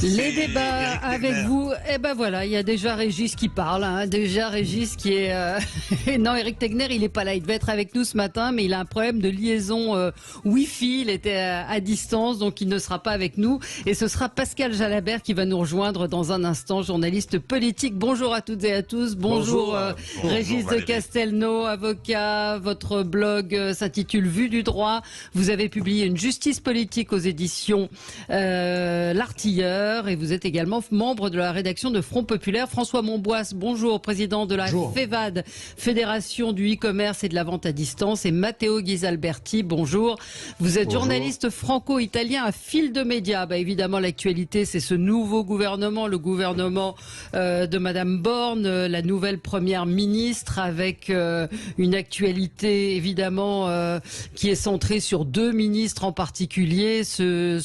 Les débats avec vous, eh ben voilà, il y a déjà Régis qui parle, déjà Régis qui est... Non, Éric Tegner, il n'est pas là, il devait être avec nous ce matin, mais il a un problème de liaison Wi-Fi, il était à distance, donc il ne sera pas avec nous. Et ce sera Pascal Jalabert qui va nous rejoindre dans un instant, journaliste politique. Bonjour à toutes et à tous, bonjour Régis de Castelnau, avocat, votre blog s'intitule Vue du droit. Vous avez publié une justice politique aux éditions L'Artilleur. Et vous êtes également membre de la rédaction de Front Populaire. François Monboisse, bonjour, président de la FEVAD, Fédération du e-commerce et de la vente à distance. Et Matteo Ghisalberti, bonjour. Vous êtes journaliste franco-italien à Fil de Média. Évidemment, l'actualité, c'est ce nouveau gouvernement, le gouvernement de Madame Borne, la nouvelle première ministre, avec une actualité évidemment qui est centrée sur deux ministres en particulier.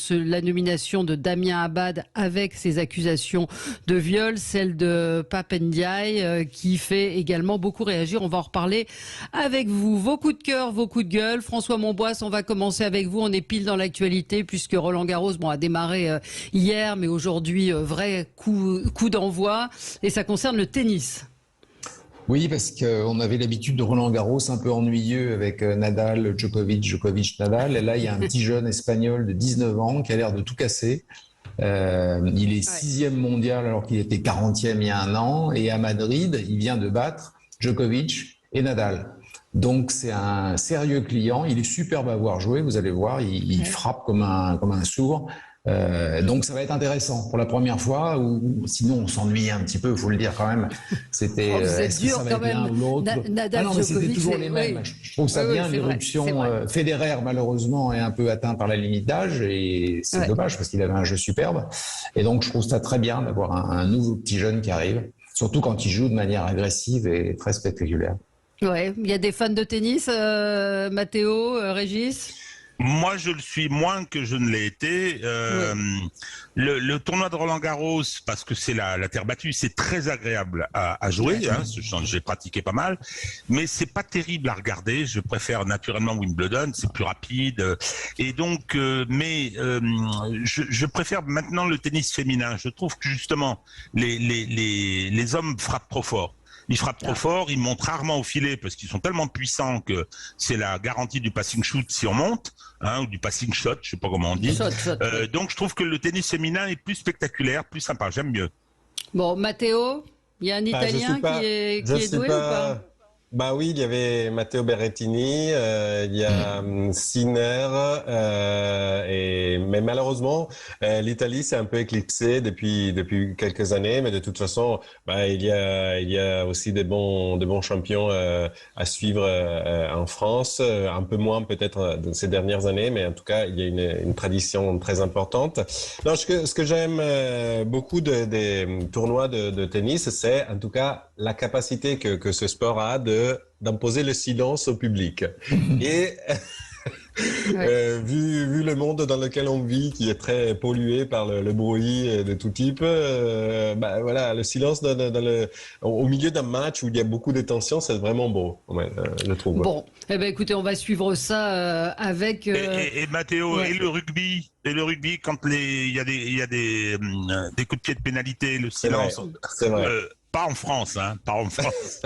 La nomination de Damien Abad avec ses accusations de viol, celle de Pape Ndiaye qui fait également beaucoup réagir. On va en reparler avec vous. Vos coups de cœur, vos coups de gueule. François Monboisse, on va commencer avec vous. On est pile dans l'actualité puisque Roland Garros a démarré hier, mais aujourd'hui, vrai coup d'envoi. Et ça concerne le tennis. Oui, parce qu'on avait l'habitude de Roland Garros un peu ennuyeux avec Nadal, Djokovic, Nadal. Et là, il y a un petit jeune espagnol de 19 ans qui a l'air de tout casser. Il est 6e mondial alors qu'il était 40e il y a un an. Et à Madrid, il vient de battre Djokovic et Nadal. Donc c'est un sérieux client. Il est superbe à voir jouer, vous allez voir. Il frappe comme un sourd. Donc ça va être intéressant pour la première fois, ou sinon on s'ennuie un petit peu, il faut le dire quand même. C'était est-ce que ça va être l'un ou l'autre? Nadal, non, mais c'était toujours les mêmes. Je trouve ça bien, l'éruption. Federer malheureusement est un peu atteint par la limite d'âge et c'est dommage parce qu'il avait un jeu superbe. Et donc je trouve ça très bien d'avoir un nouveau petit jeune qui arrive, surtout quand il joue de manière agressive et très spectaculaire. Ouais, il y a des fans de tennis, Matteo, Régis. Moi, je le suis moins que je ne l'ai été. Le tournoi de Roland-Garros, parce que c'est la terre battue, c'est très agréable à jouer. J'ai pratiqué pas mal, mais c'est pas terrible à regarder. Je préfère naturellement Wimbledon, c'est plus rapide. Et donc, je préfère maintenant le tennis féminin. Je trouve que justement, les hommes frappent trop fort. Ils frappent trop fort, ils montent rarement au filet parce qu'ils sont tellement puissants que c'est la garantie du passing shoot si on monte, ou du passing shot, je sais pas comment on dit. Donc je trouve que le tennis féminin est plus spectaculaire, plus sympa, j'aime mieux. Bon, Matteo, il y a un Italien qui est doué ou pas? Bah oui, il y avait Matteo Berrettini, il y a Sinner, mais malheureusement, l'Italie s'est un peu éclipsée depuis quelques années, mais de toute façon, il y a aussi des bons champions à suivre en France, un peu moins peut-être dans ces dernières années, mais en tout cas, il y a une tradition très importante. Non, ce que j'aime beaucoup des tournois de tennis, c'est en tout cas la capacité que ce sport a d'imposer le silence au public. Et vu le monde dans lequel on vit, qui est très pollué par le bruit de tout type, voilà, le silence au milieu d'un match où il y a beaucoup de tension, c'est vraiment beau, je trouve. Bon, écoutez, on va suivre ça avec... Et Matteo, et le rugby, quand il y a des coups de pied de pénalité, le silence... C'est vrai. Pas en France, pas en France.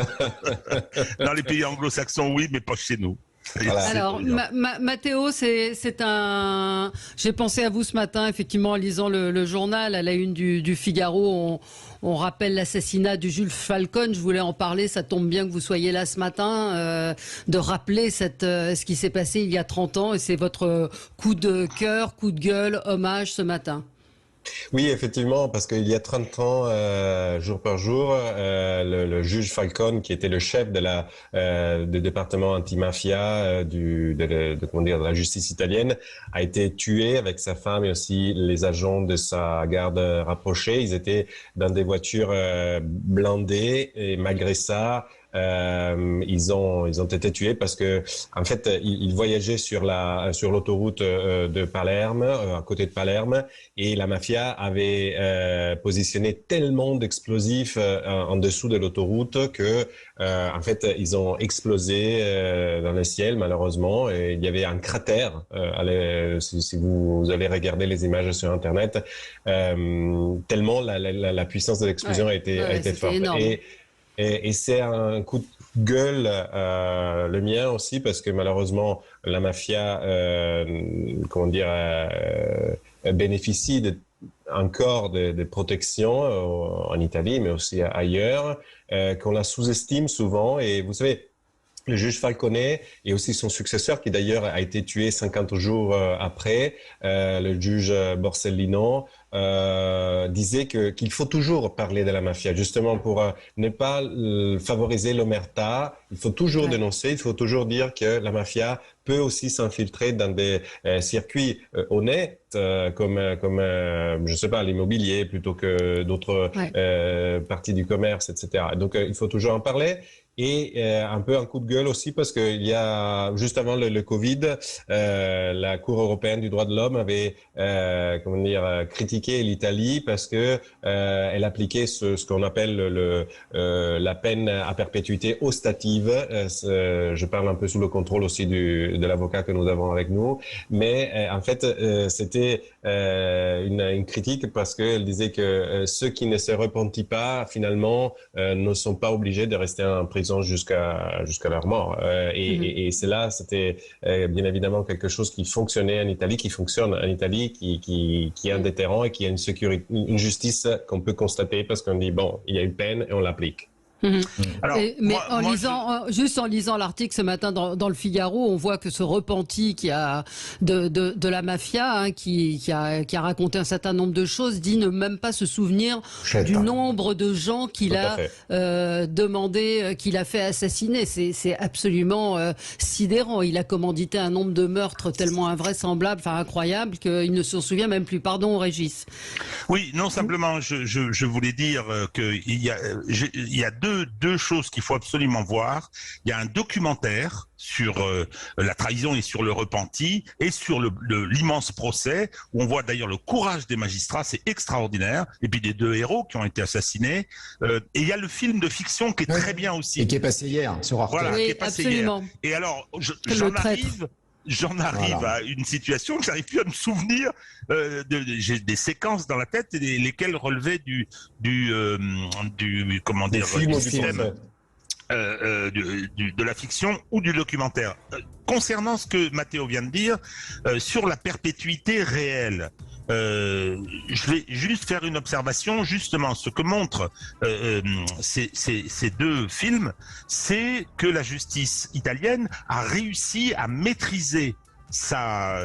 Dans les pays anglo-saxons, oui, mais pas chez nous. Voilà. Alors, Matteo, c'est un... J'ai pensé à vous ce matin, effectivement, en lisant le journal, à la une du Figaro, on rappelle l'assassinat du Jules Falcon. Je voulais en parler, ça tombe bien que vous soyez là ce matin, de rappeler ce qui s'est passé il y a 30 ans, et c'est votre coup de cœur, coup de gueule, hommage ce matin. Oui, effectivement, parce qu'il y a 30 ans, jour par jour, le juge Falcone, qui était le chef du département antimafia de la justice italienne, a été tué avec sa femme et aussi les agents de sa garde rapprochée. Ils étaient dans des voitures blindées et malgré ça, ils ont été tués parce que en fait ils voyageaient sur l'autoroute de Palerme, à côté de Palerme, et la mafia avait positionné tellement d'explosifs en dessous de l'autoroute que en fait ils ont explosé dans le ciel malheureusement, et il y avait un cratère. Si vous allez regarder les images sur internet, tellement la puissance de l'explosion a été forte. Et c'est un coup de gueule, le mien aussi, parce que malheureusement la mafia, bénéficie encore de protection en Italie, mais aussi ailleurs, qu'on la sous-estime souvent. Et vous savez, le juge Falcone et aussi son successeur, qui d'ailleurs a été tué 50 jours après, le juge Borsellino, disait qu'il faut toujours parler de la mafia, justement pour ne pas favoriser l'omerta. Il faut toujours dénoncer, il faut toujours dire que la mafia peut aussi s'infiltrer dans des circuits honnêtes, comme je sais pas, l'immobilier plutôt que d'autres parties du commerce, etc. Donc il faut toujours en parler. Et un peu un coup de gueule aussi parce qu'il y a, juste avant le Covid, la Cour européenne du droit de l'homme avait critiqué l'Italie parce que elle appliquait ce qu'on appelle la peine à perpétuité ostative. Je parle un peu sous le contrôle aussi de l'avocat que nous avons avec nous, mais en fait c'était une critique parce qu'elle disait que ceux qui ne se repentent pas finalement ne sont pas obligés de rester en prison jusqu'à leur mort. Et c'est là, c'était bien évidemment quelque chose qui fonctionnait en Italie, qui fonctionne en Italie, qui est un déterrent et qui a une sécurité, une justice qu'on peut constater parce qu'on dit bon, il y a une peine et on l'applique. Alors, juste en lisant l'article ce matin dans le Figaro, on voit que ce repenti de la mafia, qui a raconté un certain nombre de choses, dit ne même pas se souvenir du nombre de gens qu'il a demandé, qu'il a fait assassiner. C'est absolument sidérant. Il a commandité un nombre de meurtres tellement invraisemblable, incroyable, qu'il ne s'en souvient même plus. Pardon, Régis. Oui, non, simplement, je voulais dire qu'il y a deux choses qu'il faut absolument voir. Il y a un documentaire sur la trahison et sur le repenti et sur l'immense procès où on voit d'ailleurs le courage des magistrats, c'est extraordinaire, et puis des deux héros qui ont été assassinés. Et il y a le film de fiction qui est très bien aussi. Et qui est passé hier sur Arte. Voilà, qui est passé hier. Et alors, j'en arrive à une situation que j'arrive plus à me souvenir. J'ai des séquences dans la tête lesquelles relevaient du système de la fiction ou du documentaire. Concernant ce que Matteo vient de dire sur la perpétuité réelle. Je vais juste faire une observation, justement, ce que montrent ces deux films, c'est que la justice italienne a réussi à maîtriser sa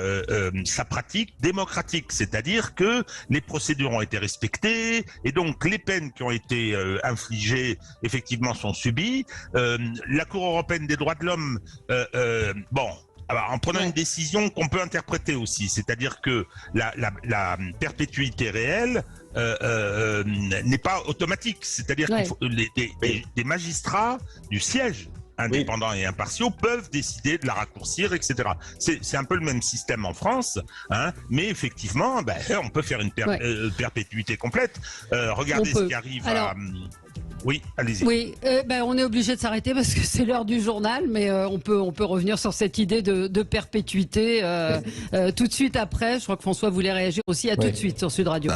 pratique démocratique, c'est-à-dire que les procédures ont été respectées et donc les peines qui ont été infligées effectivement sont subies. La Cour européenne des droits de l'homme, en prenant une décision qu'on peut interpréter aussi, c'est-à-dire que la perpétuité réelle n'est pas automatique, c'est-à-dire qu'il faut des magistrats du siège indépendants et impartiaux peuvent décider de la raccourcir, etc. C'est un peu le même système en France, mais effectivement, on peut faire une perpétuité complète. Regardez ce qui arrive à... Oui, allez-y. Oui, on est obligé de s'arrêter parce que c'est l'heure du journal, mais on peut revenir sur cette idée de perpétuité tout de suite après. Je crois que François voulait réagir aussi. Tout de suite sur Sud Radio.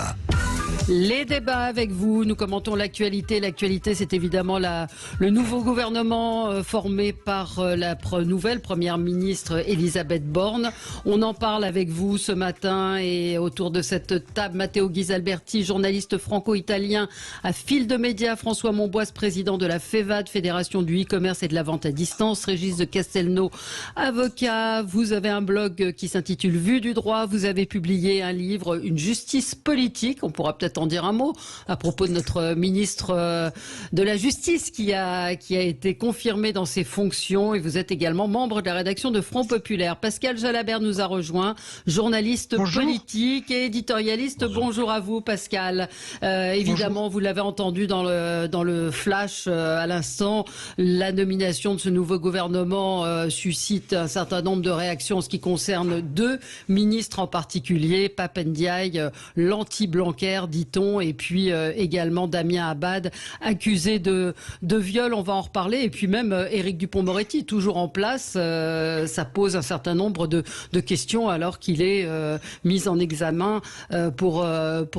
Les débats avec vous, nous commentons l'actualité. L'actualité, c'est évidemment le nouveau gouvernement formé par la nouvelle première ministre Elisabeth Borne. On en parle avec vous ce matin et autour de cette table, Matteo Ghisalberti, journaliste franco-italien à Fil de Médias, François Monboise, président de la FEVAD, Fédération du e-commerce et de la vente à distance, Régis de Castelnau, avocat. Vous avez un blog qui s'intitule Vue du droit. Vous avez publié un livre, Une justice politique. On pourra peut-être en dire un mot à propos de notre ministre de la Justice qui a été confirmé dans ses fonctions. Et vous êtes également membre de la rédaction de Front Populaire. Pascal Jalabert nous a rejoint, journaliste politique et éditorialiste. Bonjour à vous, Pascal. Évidemment, vous l'avez entendu dans le flash à l'instant, la nomination de ce nouveau gouvernement suscite un certain nombre de réactions en ce qui concerne deux ministres en particulier, Pape Ndiaye, l'anti-Blanquer, dit-on, et puis également Damien Abad, accusé de viol, on va en reparler, et puis même Éric Dupond-Moretti, toujours en place, ça pose un certain nombre de questions alors qu'il est mis en examen pour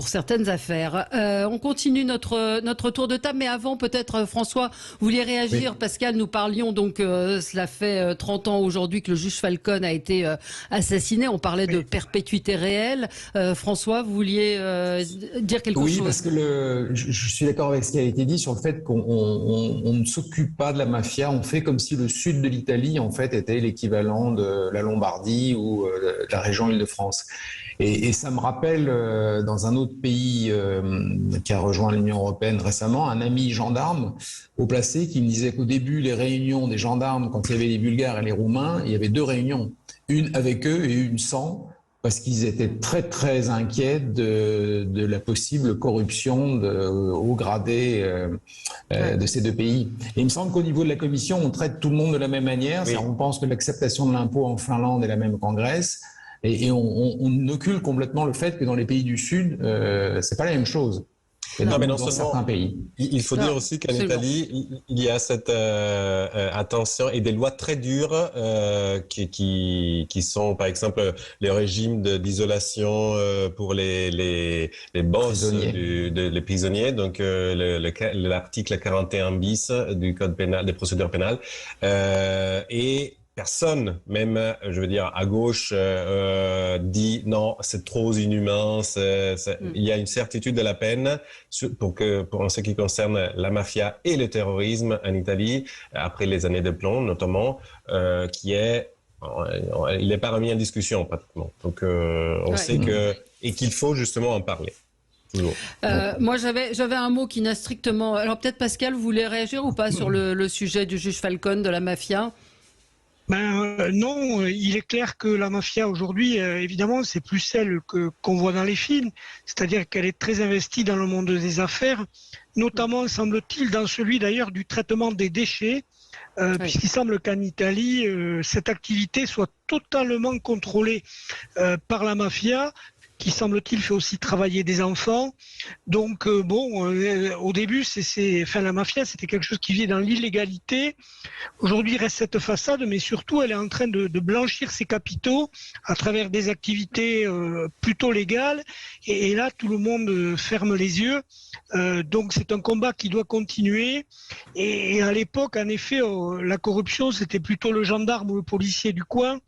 certaines affaires. On continue notre tour de table, mais avant peut-être François, vous vouliez réagir? Oui. Pascal, nous parlions donc, cela fait 30 ans aujourd'hui que le juge Falcon a été assassiné, on parlait de perpétuité réelle. François, vous vouliez dire quelque chose? Oui, parce que je suis d'accord avec ce qui a été dit sur le fait qu'on ne s'occupe pas de la mafia, on fait comme si le sud de l'Italie en fait était l'équivalent de la Lombardie ou de la région Île-de-France. Et ça me rappelle, dans un autre pays qui a rejoint l'Union européenne récemment, un ami gendarme haut placé qui me disait qu'au début, les réunions des gendarmes, quand il y avait les Bulgares et les Roumains, il y avait deux réunions, une avec eux et une sans, parce qu'ils étaient très très inquiets de la possible corruption au gradé de ces deux pays. Et il me semble qu'au niveau de la Commission, on traite tout le monde de la même manière. Oui. On pense que l'acceptation de l'impôt en Finlande est la même qu'en Grèce. Et on occulte complètement le fait que dans les pays du Sud, c'est pas la même chose. Non, mais dans certains pays. Il faut dire aussi qu'en Italie, il y a cette attention et des lois très dures qui sont, par exemple, les régimes d'isolation pour les boss, les prisonniers, donc l'article 41 bis du code pénal, des procédures pénales, et personne, même, je veux dire, à gauche, dit non, c'est trop inhumain. Il y a une certitude de la peine pour ce qui concerne la mafia et le terrorisme en Italie, après les années de plomb notamment, il n'est pas remis en discussion pratiquement. Donc, on sait et qu'il faut justement en parler. Moi, j'avais un mot qui n'a strictement. Alors peut-être Pascal, vous voulez réagir ou pas sur le sujet du juge Falcon, de la mafia? Non, il est clair que la mafia aujourd'hui, évidemment, c'est plus celle qu'on voit dans les films, c'est-à-dire qu'elle est très investie dans le monde des affaires, notamment, semble-t-il, dans celui d'ailleurs du traitement des déchets, puisqu'il semble qu'en Italie, cette activité soit totalement contrôlée par la mafia, qui semble-t-il fait aussi travailler des enfants. Donc au début, la mafia, c'était quelque chose qui vivait dans l'illégalité. Aujourd'hui, il reste cette façade, mais surtout, elle est en train de blanchir ses capitaux à travers des activités plutôt légales. Et là, tout le monde ferme les yeux. Donc, c'est un combat qui doit continuer. Et à l'époque, en effet, la corruption, c'était plutôt le gendarme ou le policier du coin.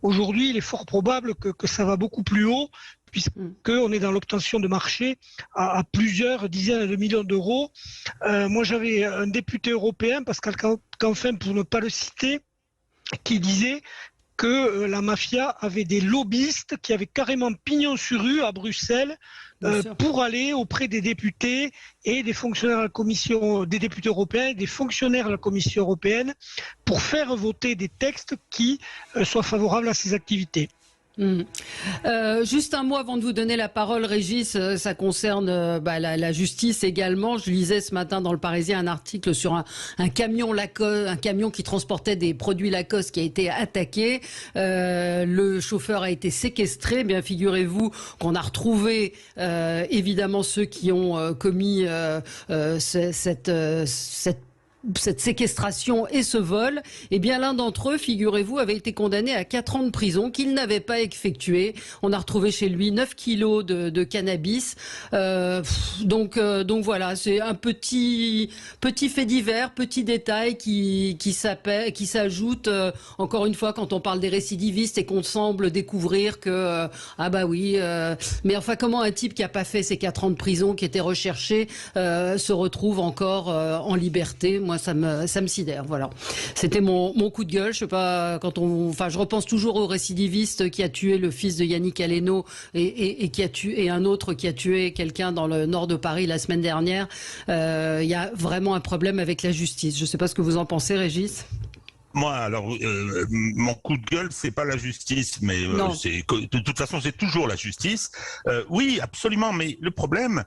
Aujourd'hui, il est fort probable que ça va beaucoup plus haut, puisqu'on est dans l'obtention de marchés à plusieurs dizaines de millions d'euros. Moi, j'avais un député européen, Pascal Canfin, pour ne pas le citer, qui disait que la mafia avait des lobbyistes qui avaient carrément pignon sur rue à Bruxelles pour aller auprès des députés et des fonctionnaires de la Commission, des députés européens et des fonctionnaires de la Commission européenne pour faire voter des textes qui soient favorables à ces activités. Juste un mot avant de vous donner la parole, Régis, ça concerne la justice également. Je lisais ce matin dans le Parisien un article sur un camion Lacoste, un camion qui transportait des produits Lacoste qui a été attaqué. Le chauffeur a été séquestré. Bien, figurez-vous qu'on a retrouvé évidemment ceux qui ont commis cette séquestration et ce vol. Eh bien, l'un d'entre eux, figurez-vous, avait été condamné à 4 ans de prison qu'il n'avait pas effectué. On a retrouvé chez lui 9 kilos de cannabis. Donc voilà, c'est un petit fait divers, petit détail qui s'ajoute, encore une fois, quand on parle des récidivistes et qu'on semble découvrir que, mais enfin, comment un type qui n'a pas fait ses 4 ans de prison, qui était recherché, se retrouve encore en liberté? moi ça me sidère. Voilà. C'était mon coup de gueule. Je sais pas, je repense toujours au récidiviste qui a tué le fils de Yannick Aleno et qui a tué un autre qui a tué quelqu'un dans le nord de Paris la semaine dernière. Il y a vraiment un problème avec la justice. Je sais pas ce que vous en pensez, Régis. Moi, alors, mon coup de gueule, c'est pas la justice, mais de toute façon, c'est toujours la justice. Oui, absolument, mais le problème,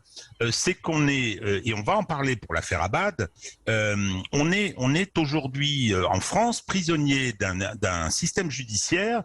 c'est qu'on est, et on va en parler pour l'affaire Abad, on est aujourd'hui en France prisonnier d'un système judiciaire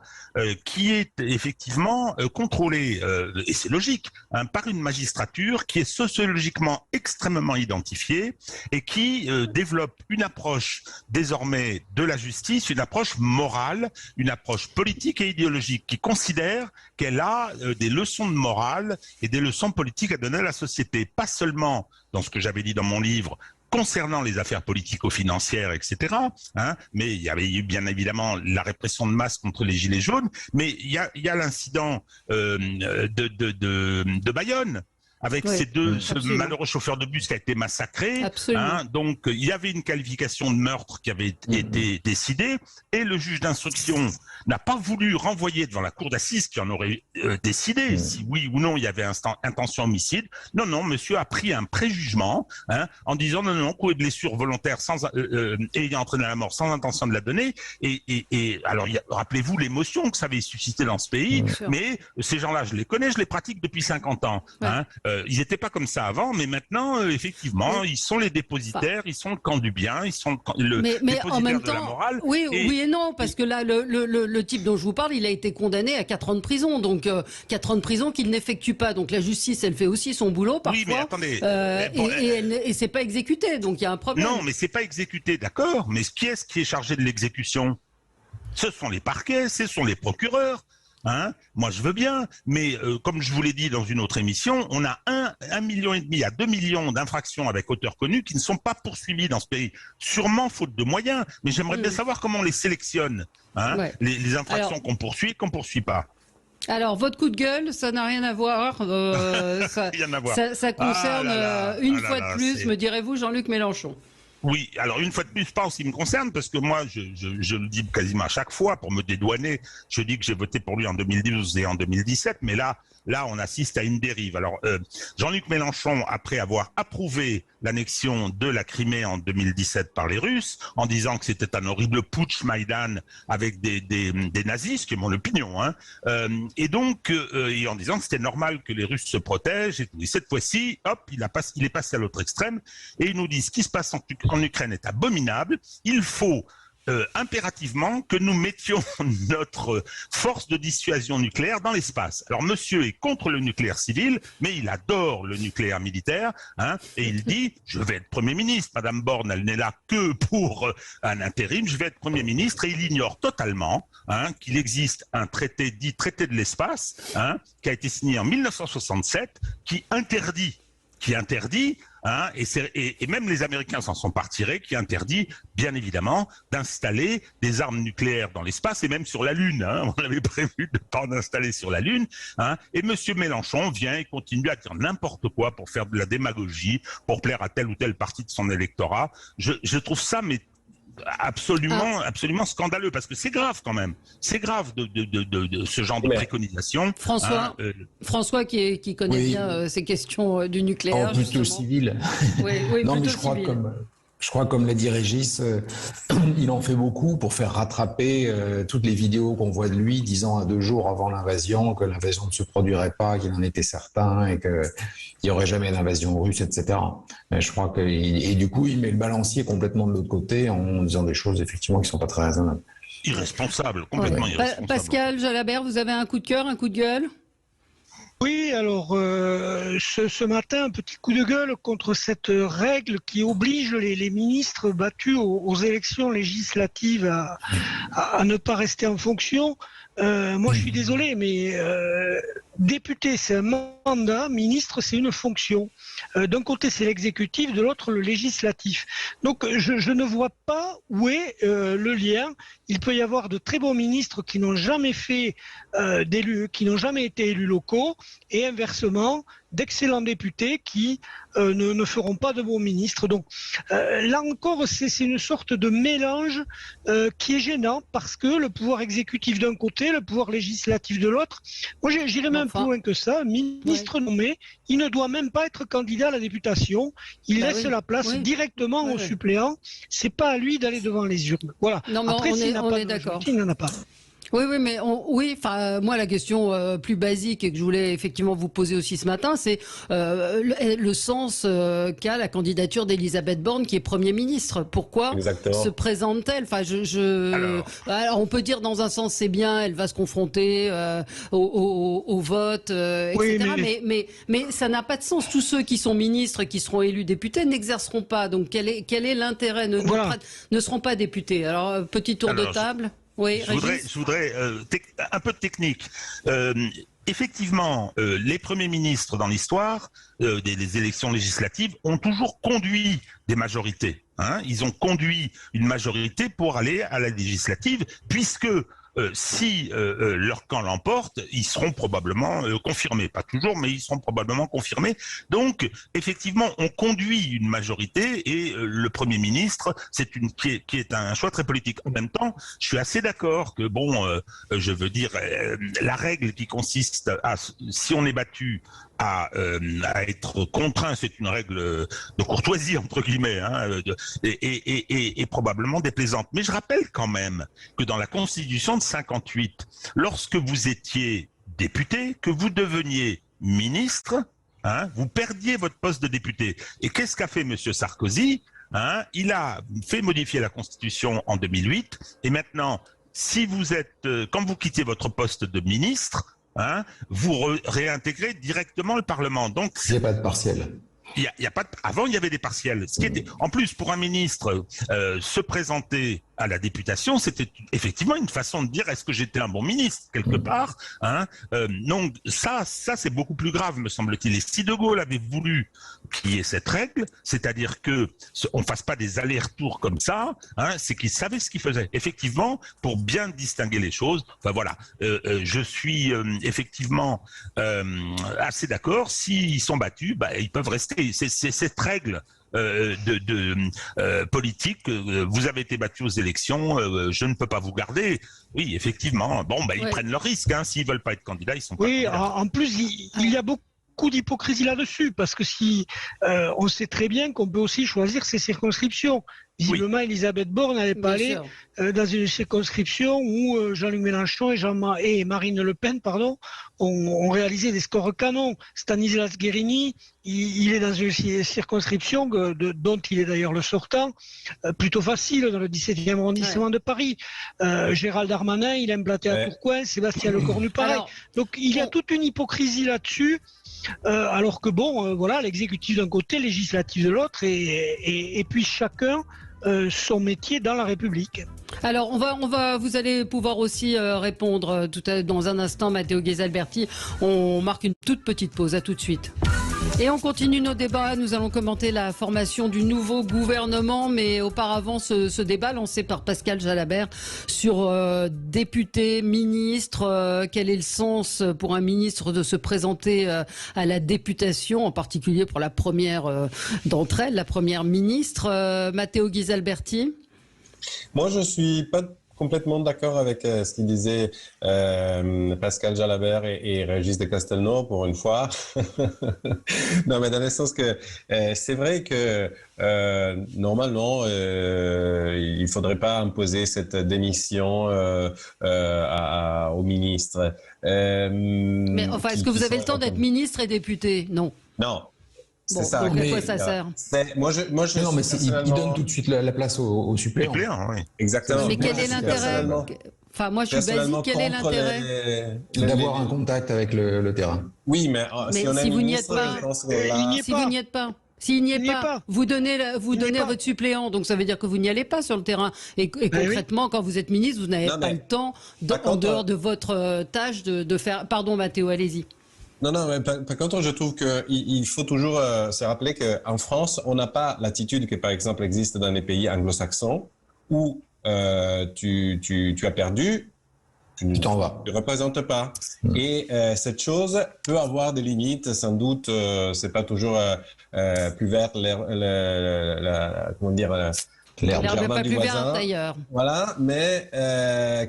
qui est effectivement contrôlé, et c'est logique, hein, par une magistrature qui est sociologiquement extrêmement identifiée et qui développe une approche désormais de la justice, une approche morale, une approche politique et idéologique qui considère qu'elle a des leçons de morale et des leçons politiques à donner à la société. Pas seulement dans ce que j'avais dit dans mon livre concernant les affaires politico-financières, etc. Hein, mais il y avait eu bien évidemment la répression de masse contre les Gilets jaunes, mais il y a l'incident de Bayonne, avec ce malheureux chauffeur de bus qui a été massacré. Hein, donc, il y avait une qualification de meurtre qui avait été décidée et le juge d'instruction n'a pas voulu renvoyer devant la cour d'assises qui en aurait décidé si oui ou non il y avait intention homicide. Non, monsieur a pris un préjugement en disant non, coup et blessure volontaire ayant entraîné la mort sans intention de la donner. Et alors, rappelez-vous l'émotion que ça avait suscité dans ce pays, mais ces gens-là, je les connais, je les pratique depuis 50 ans. Hein, ils n'étaient pas comme ça avant, mais maintenant, effectivement, ils sont les dépositaires, ils sont le camp du bien, ils sont le dépositaire en même de la morale. Oui et non, parce que là, le type dont je vous parle, il a été condamné à 4 ans de prison, donc 4 ans de prison qu'il n'effectue pas. Donc la justice, elle fait aussi son boulot parfois, oui, mais attendez, et c'est pas exécuté, donc il y a un problème. Non, mais c'est pas exécuté, d'accord, mais qui est chargé de l'exécution? Ce sont les parquets, ce sont les procureurs. Hein, moi je veux bien, mais comme je vous l'ai dit dans une autre émission, on a 1,5 million à 2 millions d'infractions avec auteurs connus qui ne sont pas poursuivis dans ce pays, sûrement faute de moyens, mais j'aimerais bien savoir comment on les sélectionne, hein, les infractions qu'on poursuit et qu'on poursuit pas. Alors, votre coup de gueule, ça n'a rien à voir. Ça concerne une fois de plus, me direz-vous, Jean-Luc Mélenchon. Oui, alors une fois de plus, pas en ce qui me concerne, parce que moi, je le dis quasiment à chaque fois, pour me dédouaner, je dis que j'ai voté pour lui en 2012 et en 2017, mais là, on assiste à une dérive. Alors, Jean-Luc Mélenchon, après avoir approuvé l'annexion de la Crimée en 2017 par les Russes, en disant que c'était un horrible putsch Maïdan avec des nazis, ce qui est mon opinion, hein, et donc, et en disant que c'était normal que les Russes se protègent, et cette fois-ci, hop, il est passé à l'autre extrême, et il nous dit ce qui se passe en Ukraine est abominable, il faut impérativement que nous mettions notre force de dissuasion nucléaire dans l'espace. Alors monsieur est contre le nucléaire civil, mais il adore le nucléaire militaire, hein, et il dit je vais être Premier ministre. Madame Borne, elle n'est là que pour un intérim, je vais être Premier ministre, et il ignore totalement qu'il existe un traité dit traité de l'espace, qui a été signé en 1967, qui interdit, et même les Américains s'en sont pas retirés, qui interdit, bien évidemment, d'installer des armes nucléaires dans l'espace et même sur la Lune. On avait prévu de ne pas en installer sur la Lune. Et M. Mélenchon vient et continue à dire n'importe quoi pour faire de la démagogie, pour plaire à telle ou telle partie de son électorat. Je trouve ça absolument scandaleux, parce que c'est grave quand même. C'est grave de ce genre de préconisation. François qui connaît bien ces questions du nucléaire. Plutôt civil. Non, mais je crois, comme l'a dit Régis, il en fait beaucoup pour faire rattraper toutes les vidéos qu'on voit de lui disant à 2 jours avant l'invasion que l'invasion ne se produirait pas, qu'il en était certain et qu'il n'y aurait jamais d'invasion russe, etc. Mais je crois et du coup, il met le balancier complètement de l'autre côté en disant des choses effectivement qui ne sont pas très raisonnables. Irresponsable, complètement irresponsable. Pascal Jalabert, vous avez un coup de cœur, un coup de gueule ? Oui, alors ce matin, un petit coup de gueule contre cette règle qui oblige les ministres battus aux élections législatives à ne pas rester en fonction. Moi, je suis désolé, mais député, c'est un mandat, ministre, c'est une fonction. D'un côté, c'est l'exécutif, de l'autre, le législatif. Donc, je ne vois pas où est le lien. Il peut y avoir de très bons ministres qui n'ont jamais fait d'élus, qui n'ont jamais été élus locaux, et inversement, d'excellents députés qui ne feront pas de bons ministres. Donc là encore, c'est une sorte de mélange qui est gênant parce que le pouvoir exécutif d'un côté, le pouvoir législatif de l'autre. Moi, j'irais même plus loin que ça. Un ministre nommé, il ne doit même pas être candidat à la députation. Il laisse la place directement aux suppléants. C'est pas à lui d'aller devant les urnes. Voilà. Non, mais après, s'il n'a pas de d'accord. il n'en a pas. Oui, mais moi la question plus basique et que je voulais effectivement vous poser aussi ce matin, c'est le sens qu'a la candidature d'Elisabeth Borne qui est Premier ministre. Pourquoi se présente-t-elle? Enfin, alors, on peut dire dans un sens c'est bien, elle va se confronter au vote, etc. Mais ça n'a pas de sens. Tous ceux qui sont ministres, qui seront élus députés, n'exerceront pas. Donc quel est l'intérêt? Ne seront pas députés. Alors petit tour de table. Oui, je voudrais un peu de technique. Effectivement, les premiers ministres dans l'histoire des élections législatives ont toujours conduit des majorités. Ils ont conduit une majorité pour aller à la législative, puisque si leur camp l'emporte, ils seront probablement confirmés. Pas toujours, mais ils seront probablement confirmés. Donc, effectivement, on conduit une majorité et le Premier ministre, qui est un choix très politique. En même temps, je suis assez d'accord que, je veux dire, la règle qui consiste à, si on est battu, à être contraint, c'est une règle de courtoisie entre guillemets, et probablement déplaisante. Mais je rappelle quand même que dans la Constitution de 58, lorsque vous étiez député, que vous deveniez ministre, vous perdiez votre poste de député. Et qu'est-ce qu'a fait Monsieur Sarkozy? Il a fait modifier la Constitution en 2008, et maintenant, si vous êtes, quand vous quittez votre poste de ministre, vous réintégrez directement le Parlement. Donc, il n'y a pas de partiel. Avant, il y avait des partiels. En plus, pour un ministre, se présenter à la députation, c'était effectivement une façon de dire est-ce que j'étais un bon ministre quelque part. Donc ça c'est beaucoup plus grave, me semble-t-il. Et si De Gaulle avait voulu qu'il y ait cette règle, c'est-à-dire que on fasse pas des allers-retours comme ça, c'est qu'il savait ce qu'il faisait. Effectivement, pour bien distinguer les choses. Enfin voilà, je suis effectivement assez d'accord. S'ils sont battus, ils peuvent rester. C'est cette règle politique. Vous avez été battu aux élections, je ne peux pas vous garder. Oui, effectivement. Ils prennent leur risque. S'ils veulent pas être candidats, ils sont pas candidats. En plus, il y a beaucoup d'hypocrisie là-dessus, parce que on sait très bien qu'on peut aussi choisir ses circonscriptions. Visiblement, Elisabeth Borne n'allait pas aller dans une circonscription où Jean-Luc Mélenchon et Marine Le Pen ont réalisé des scores canons. Stanislas Guerini, il est dans une circonscription dont il est d'ailleurs le sortant, plutôt facile, dans le 17e arrondissement de Paris. Gérald Darmanin, il aime blatter à Tourcoing, Sébastien Lecornu, pareil. Donc il y a toute une hypocrisie là-dessus. Alors que l'exécutif d'un côté, le législatif de l'autre, et puis chacun son métier dans la République. Alors vous allez pouvoir aussi répondre dans un instant, Matteo Ghesalberti. On marque une toute petite pause, à tout de suite. Et on continue nos débats. Nous allons commenter la formation du nouveau gouvernement, mais auparavant ce débat lancé par Pascal Jalabert sur députés, ministres. Quel est le sens pour un ministre de se présenter à la députation, en particulier pour la première d'entre elles, la première ministre, Matteo Ghesalberti? Moi, je suis pas complètement d'accord avec ce qu'il disait Pascal Jalabert et Régis de Castelnau pour une fois. Non, mais dans le sens que c'est vrai que normalement il faudrait pas imposer cette démission au ministre. Mais enfin, est-ce que vous avez le temps d'être ministre et député? Non. Non. C'est ça. Donc à quoi ça sert? Moi, je non, mais il donne tout de suite la place aux suppléants. Oui. Exactement. Mais quel est l'intérêt? Enfin, moi, je suis basique. Quel est l'intérêt? D'avoir un contact avec le terrain. Oui, mais si vous n'y êtes pas, s'il n'y est pas, vous donnez votre suppléant, donc ça veut dire que vous n'y allez pas sur le terrain. Et concrètement, quand vous êtes ministre, vous n'avez pas le temps, en dehors de votre tâche, de faire. Pardon, Matteo, allez-y. Non, mais par contre, je trouve qu'il faut toujours se rappeler qu'en France, on n'a pas l'attitude que, par exemple, existe dans les pays anglo-saxons où tu as perdu, tu t'en vas. Tu ne représentes pas. Et cette chose peut avoir des limites, sans doute. C'est pas toujours plus vert, comment dire, L'herbe n'est jardin pas du plus voisin. verte d'ailleurs. Voilà, mais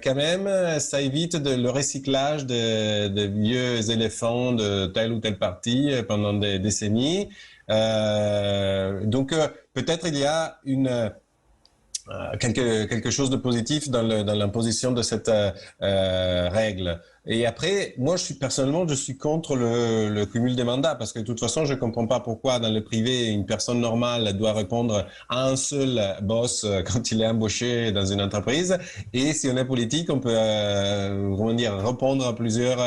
quand même, ça évite le recyclage de vieux éléphants de tel ou tel parti pendant des décennies. Donc, peut-être il y a quelque chose de positif dans l'imposition de cette règle. Et après, moi, personnellement, je suis contre le cumul des mandats parce que de toute façon, je comprends pas pourquoi dans le privé, une personne normale doit répondre à un seul boss quand il est embauché dans une entreprise. Et si on est politique, on peut, répondre à plusieurs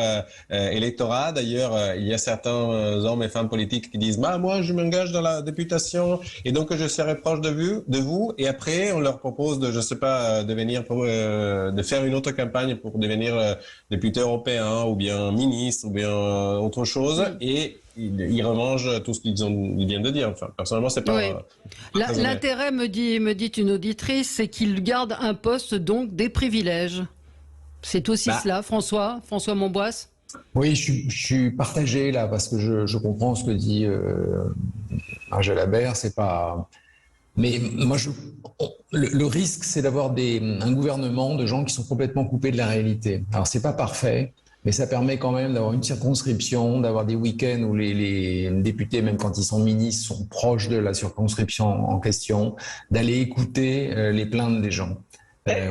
électorats. D'ailleurs, il y a certains hommes et femmes politiques qui disent, moi, je m'engage dans la députation et donc je serai proche de vous. Et après, on leur propose de, je sais pas, de faire une autre campagne pour devenir député européen ou bien ministre ou bien autre chose et ils remangent tout ce qu'ils viennent de dire. Enfin, personnellement, c'est pas. Oui. L'intérêt, me dit une auditrice, c'est qu'ils gardent un poste, donc des privilèges. C'est aussi cela, François Monboisse. Oui, je suis partagé là parce que je comprends ce que dit Angela Baer. C'est pas. Mais moi, le risque, c'est d'avoir un gouvernement de gens qui sont complètement coupés de la réalité. Alors, c'est pas parfait, mais ça permet quand même d'avoir une circonscription, d'avoir des week-ends où les députés, même quand ils sont ministres, sont proches de la circonscription en question, d'aller écouter les plaintes des gens.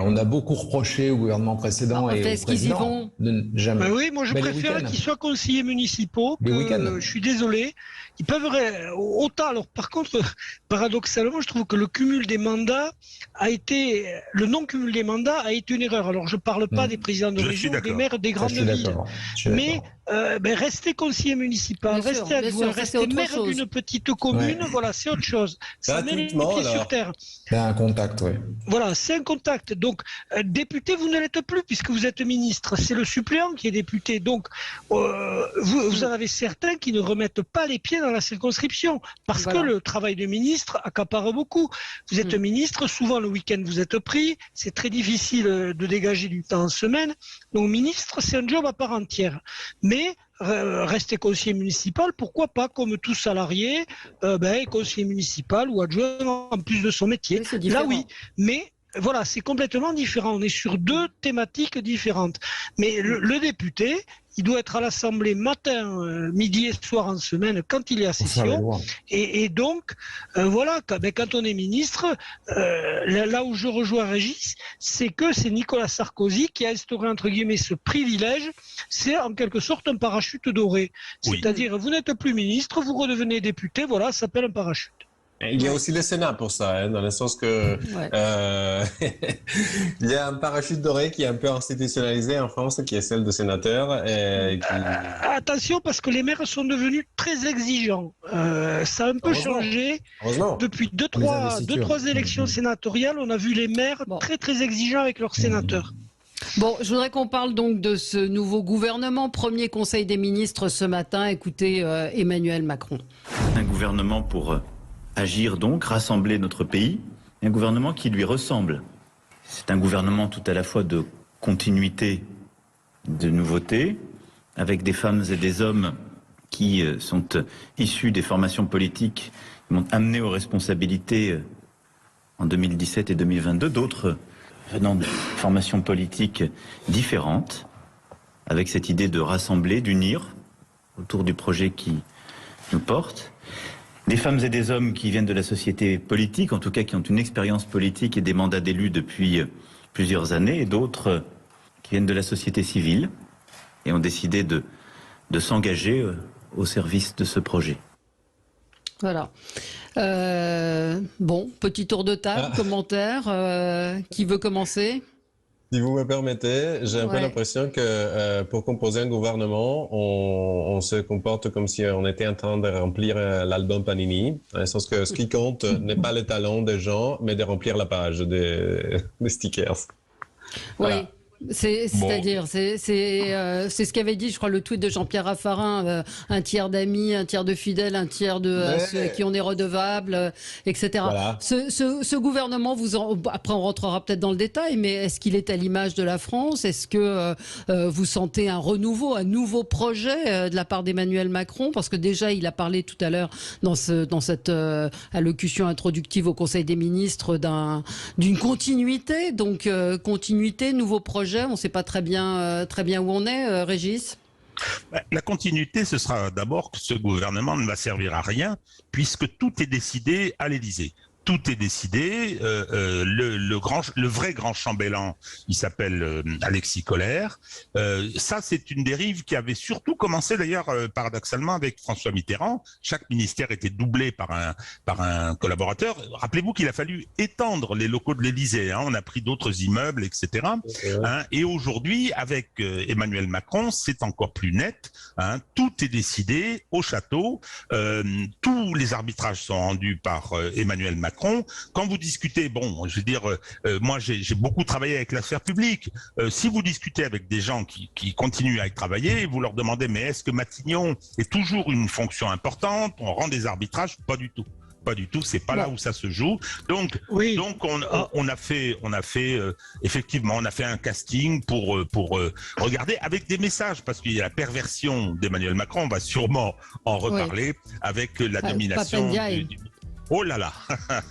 On a beaucoup reproché au gouvernement précédent et au président de jamais. Oui, moi je préfère qu'ils soient conseillers municipaux. Je suis désolé. Ils peuvent autant. Alors par contre, paradoxalement, je trouve que le cumul des mandats le non-cumul des mandats a été une erreur. Alors je parle pas des présidents de région, des maires des grandes villes, mais rester conseiller municipal, rester adjoint, rester maire d'une petite commune, voilà, c'est autre chose. Ça met les pieds sur terre. C'est un contact, oui. Voilà, c'est un contact. Donc, député, vous ne l'êtes plus puisque vous êtes ministre. C'est le suppléant qui est député. Donc, vous en avez certains qui ne remettent pas les pieds dans la circonscription parce que le travail de ministre accapare beaucoup. Vous êtes ministre, souvent le week-end vous êtes pris. C'est très difficile de dégager du temps en semaine. Donc, ministre, c'est un job à part entière. Mais rester conseiller municipal, pourquoi pas, comme tout salarié, conseiller municipal ou adjoint en plus de son métier. Oui, là, oui. Mais voilà, c'est complètement différent. On est sur deux thématiques différentes. Mais le député, il doit être à l'Assemblée matin, midi et soir en semaine quand il est à session. Et donc, voilà, quand on est ministre, là où je rejoins Régis, c'est que c'est Nicolas Sarkozy qui a instauré, entre guillemets, ce privilège. C'est en quelque sorte un parachute doré. Oui. C'est-à-dire, vous n'êtes plus ministre, vous redevenez député, voilà, ça s'appelle un parachute. Il y a aussi le Sénat pour ça, dans le sens que il y a un parachute doré qui est un peu institutionnalisé en France, qui est celle de sénateur. Attention, parce que les maires sont devenus très exigeants. Ça a un peu changé. Depuis deux, trois élections sénatoriales, on a vu les maires très très exigeants avec leurs sénateurs. Bon, je voudrais qu'on parle donc de ce nouveau gouvernement. Premier conseil des ministres ce matin. Écoutez Emmanuel Macron. Un gouvernement pour agir donc, rassembler notre pays, un gouvernement qui lui ressemble. C'est un gouvernement tout à la fois de continuité, de nouveauté, avec des femmes et des hommes qui sont issus des formations politiques, qui m'ont amené aux responsabilités en 2017 et 2022, d'autres venant de formations politiques différentes, avec cette idée de rassembler, d'unir autour du projet qui nous porte. Des femmes et des hommes qui viennent de la société politique, en tout cas qui ont une expérience politique et des mandats d'élus depuis plusieurs années, et d'autres qui viennent de la société civile et ont décidé de s'engager au service de ce projet. Voilà. Bon, petit tour de table, commentaire. Qui veut commencer ? Si vous me permettez, j'ai un peu l'impression que pour composer un gouvernement, on se comporte comme si on était en train de remplir l'album Panini, dans le sens que ce qui compte n'est pas le talent des gens, mais de remplir la page des stickers. Voilà. C'est-à-dire, c'est ce qu'avait dit, je crois, le tweet de Jean-Pierre Raffarin, un tiers d'amis, un tiers de fidèles, un tiers de ceux à qui on est redevable, etc. Voilà. Ce gouvernement, après on rentrera peut-être dans le détail, mais est-ce qu'il est à l'image de la France? Est-ce que vous sentez un renouveau, un nouveau projet de la part d'Emmanuel Macron? Parce que déjà, il a parlé tout à l'heure dans cette allocution introductive au Conseil des ministres d'une continuité. Donc, continuité, nouveau projet. On ne sait pas très bien où on est, Régis. La continuité, ce sera d'abord que ce gouvernement ne va servir à rien, puisque tout est décidé à l'Élysée. Tout est décidé. Le vrai grand chambellan, il s'appelle Alexis Collère. Ça, c'est une dérive qui avait surtout commencé d'ailleurs paradoxalement avec François Mitterrand. Chaque ministère était doublé par un collaborateur. Rappelez-vous qu'il a fallu étendre les locaux de l'Élysée. On a pris d'autres immeubles, etc. Et aujourd'hui, avec Emmanuel Macron, c'est encore plus net. Tout est décidé au château. Tous les arbitrages sont rendus par Emmanuel Macron. Quand vous discutez, je veux dire, moi j'ai beaucoup travaillé avec la sphère publique. Si vous discutez avec des gens qui continuent à y travailler, vous leur demandez mais est-ce que Matignon est toujours une fonction importante? On rend des arbitrages? Pas du tout. Pas du tout, c'est pas là où ça se joue. Donc on a fait effectivement, on a fait un casting pour regarder avec des messages, parce qu'il y a la perversion d'Emmanuel Macron, on va sûrement en reparler avec la domination du... Oh là là.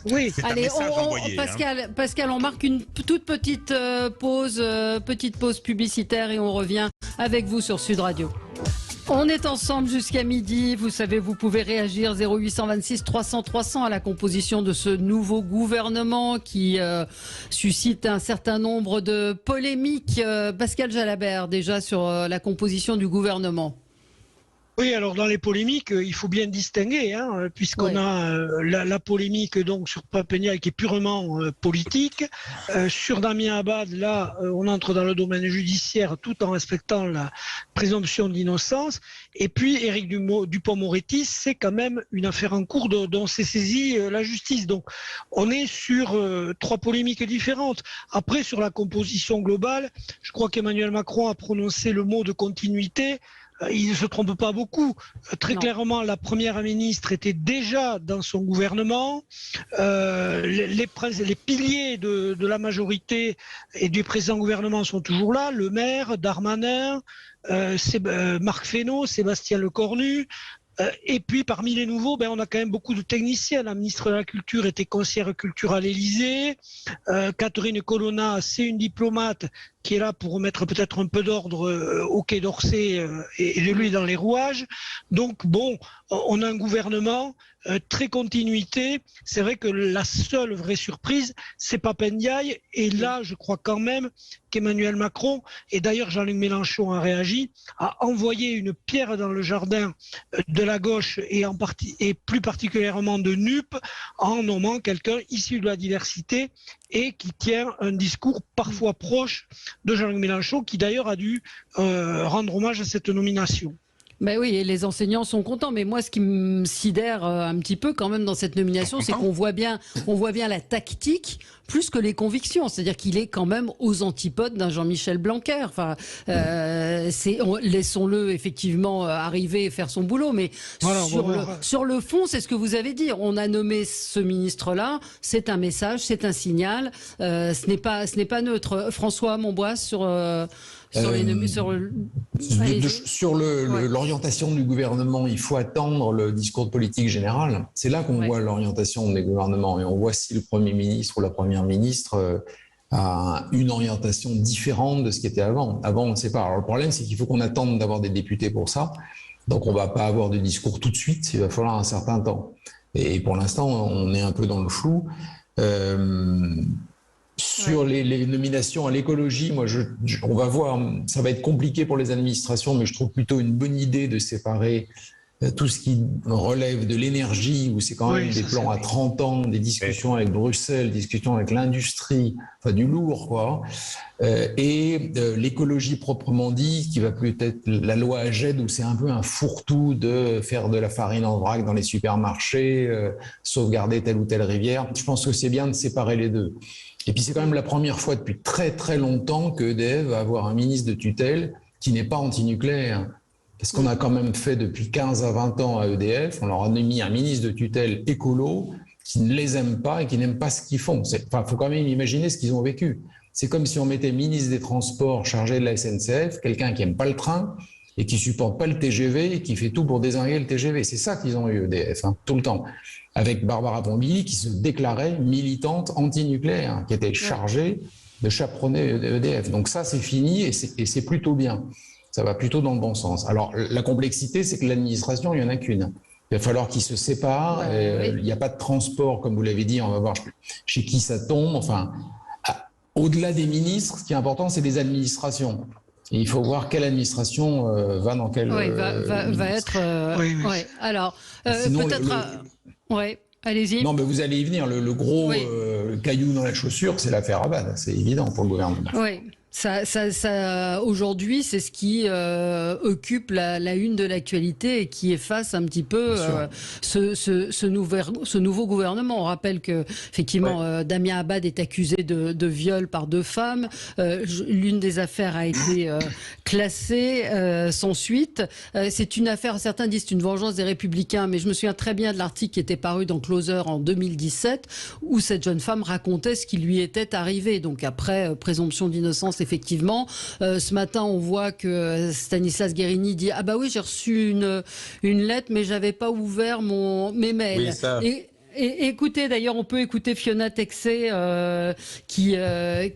Oui, allez, envoyé, Pascal, on marque une toute petite pause publicitaire et on revient avec vous sur Sud Radio. On est ensemble jusqu'à midi. Vous savez, vous pouvez réagir 0826 300 300 à la composition de ce nouveau gouvernement qui suscite un certain nombre de polémiques. Pascal Jalabert, déjà sur la composition du gouvernement. Oui, alors dans les polémiques, il faut bien distinguer, puisqu'on a la polémique donc sur Pape Ndiaye qui est purement politique. Sur Damien Abad, là, on entre dans le domaine judiciaire tout en respectant la présomption d'innocence. Et puis Éric Dupond-Moretti, c'est quand même une affaire en cours dont s'est saisie la justice. Donc on est sur trois polémiques différentes. Après, sur la composition globale, je crois qu'Emmanuel Macron a prononcé le mot de continuité. Il ne se trompe pas beaucoup. Très clairement, la première ministre était déjà dans son gouvernement. Les piliers de la majorité et du présent gouvernement sont toujours là. Le maire, Darmanin, Marc Fesneau, Sébastien Lecornu. Et puis parmi les nouveaux, on a quand même beaucoup de techniciens. La ministre de la Culture était conseillère culture à l'Élysée. Catherine Colonna, c'est une diplomate qui est là pour remettre peut-être un peu d'ordre au Quai d'Orsay et de lui dans les rouages. Donc on a un gouvernement très continuité. C'est vrai que la seule vraie surprise, c'est Pape Ndiaye. Et là, je crois quand même qu'Emmanuel Macron, et d'ailleurs Jean-Luc Mélenchon a réagi, a envoyé une pierre dans le jardin de la gauche et plus particulièrement de NUP en nommant quelqu'un issu de la diversité et qui tient un discours parfois proche de Jean-Luc Mélenchon, qui d'ailleurs a dû rendre hommage à cette nomination. Ben oui, et les enseignants sont contents. Mais moi, ce qui me sidère un petit peu quand même dans cette nomination, c'est qu'on voit bien la tactique plus que les convictions. C'est-à-dire qu'il est quand même aux antipodes d'un Jean-Michel Blanquer. Enfin, laissons-le effectivement arriver et faire son boulot. Mais sur le fond, c'est ce que vous avez dit. On a nommé ce ministre-là. C'est un message, c'est un signal. Ce n'est pas neutre. François Monbois sur l'orientation du gouvernement, il faut attendre le discours de politique générale. C'est là qu'on voit l'orientation des gouvernements et on voit si le Premier ministre ou la Première ministre a une orientation différente de ce qui était avant. Avant, on ne sait pas. Alors le problème, c'est qu'il faut qu'on attende d'avoir des députés pour ça. Donc on ne va pas avoir de discours tout de suite, il va falloir un certain temps. Et pour l'instant, on est un peu dans le flou. Sur les nominations à l'écologie, on va voir, ça va être compliqué pour les administrations, mais je trouve plutôt une bonne idée de séparer tout ce qui relève de l'énergie, où c'est quand même des plans à 30 ans, des discussions avec Bruxelles, discussions avec l'industrie, enfin du lourd, quoi. Et l'écologie proprement dit, qui va peut-être la loi AGED, où c'est un peu un fourre-tout de faire de la farine en vrac dans les supermarchés, sauvegarder telle ou telle rivière. Je pense que c'est bien de séparer les deux. Et puis c'est quand même la première fois depuis très très longtemps que EDF va avoir un ministre de tutelle qui n'est pas anti-nucléaire. Parce qu'on a quand même fait depuis 15 à 20 ans à EDF, on leur a mis un ministre de tutelle écolo qui ne les aime pas et qui n'aime pas ce qu'ils font. Enfin, faut quand même imaginer ce qu'ils ont vécu. C'est comme si on mettait ministre des Transports chargé de la SNCF, quelqu'un qui n'aime pas le train et qui supporte pas le TGV et qui fait tout pour dézinguer le TGV. C'est ça qu'ils ont eu EDF, tout le temps. Avec Barbara Pompili qui se déclarait militante anti-nucléaire, qui était chargée de chaperonner EDF. Donc ça, c'est fini et c'est plutôt bien. Ça va plutôt dans le bon sens. Alors, la complexité, c'est que l'administration, il n'y en a qu'une. Il va falloir qu'ils se séparent. Il n'y a pas de transport, comme vous l'avez dit. On va voir chez qui ça tombe. Enfin, au-delà des ministres, ce qui est important, c'est les administrations. Et il faut voir quelle administration va dans quelle... Oui, va être... Alors, peut-être... Oui, allez-y. Non, mais vous allez y venir. Le gros caillou dans la chaussure, c'est l'affaire Abad. C'est évident pour le gouvernement. Oui. Aujourd'hui, c'est ce qui occupe la une de l'actualité et qui efface un petit peu ce nouveau gouvernement. On rappelle que effectivement, Damien Abad est accusé de viol par 2 femmes. L'une des affaires a été classée sans suite. C'est une affaire, certains disent une vengeance des Républicains, mais je me souviens très bien de l'article qui était paru dans Closer en 2017 où cette jeune femme racontait ce qui lui était arrivé. Donc après, présomption d'innocence, effectivement. Ce matin, on voit que Stanislas Guerini dit « Ah bah oui, j'ai reçu une lettre, mais j'avais pas ouvert mes mails. » Oui, ça. Et écoutez, d'ailleurs, on peut écouter Fiona Texé, qui elle,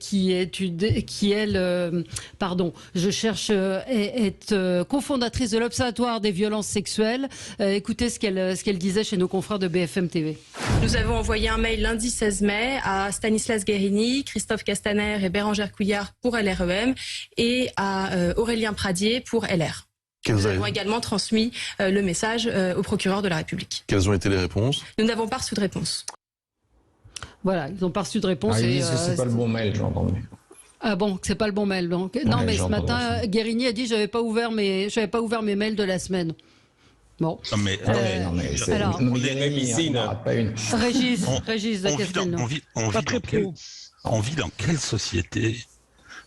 pardon, je cherche, est cofondatrice de l'Observatoire des violences sexuelles. Écoutez ce qu'elle disait chez nos confrères de BFM TV. Nous avons envoyé un mail lundi 16 mai à Stanislas Guerini, Christophe Castaner et Bérangère Couillard pour LREM et à Aurélien Pradier pour LR. Nous avons également transmis le message au procureur de la République. Quelles ont été les réponses? Nous n'avons pas reçu de réponse. Voilà, ils n'ont pas reçu de réponse. Ils disent que c'est pas le bon mail, j'ai entendu. Ah bon, c'est pas le bon mail. Donc. Non, mais ce matin, Guerini a dit j'avais pas ouvert mes mails de la semaine. Bon. Non mais alors, on est ici, pas une. Régis de Castelnau. On vit dans quelle société?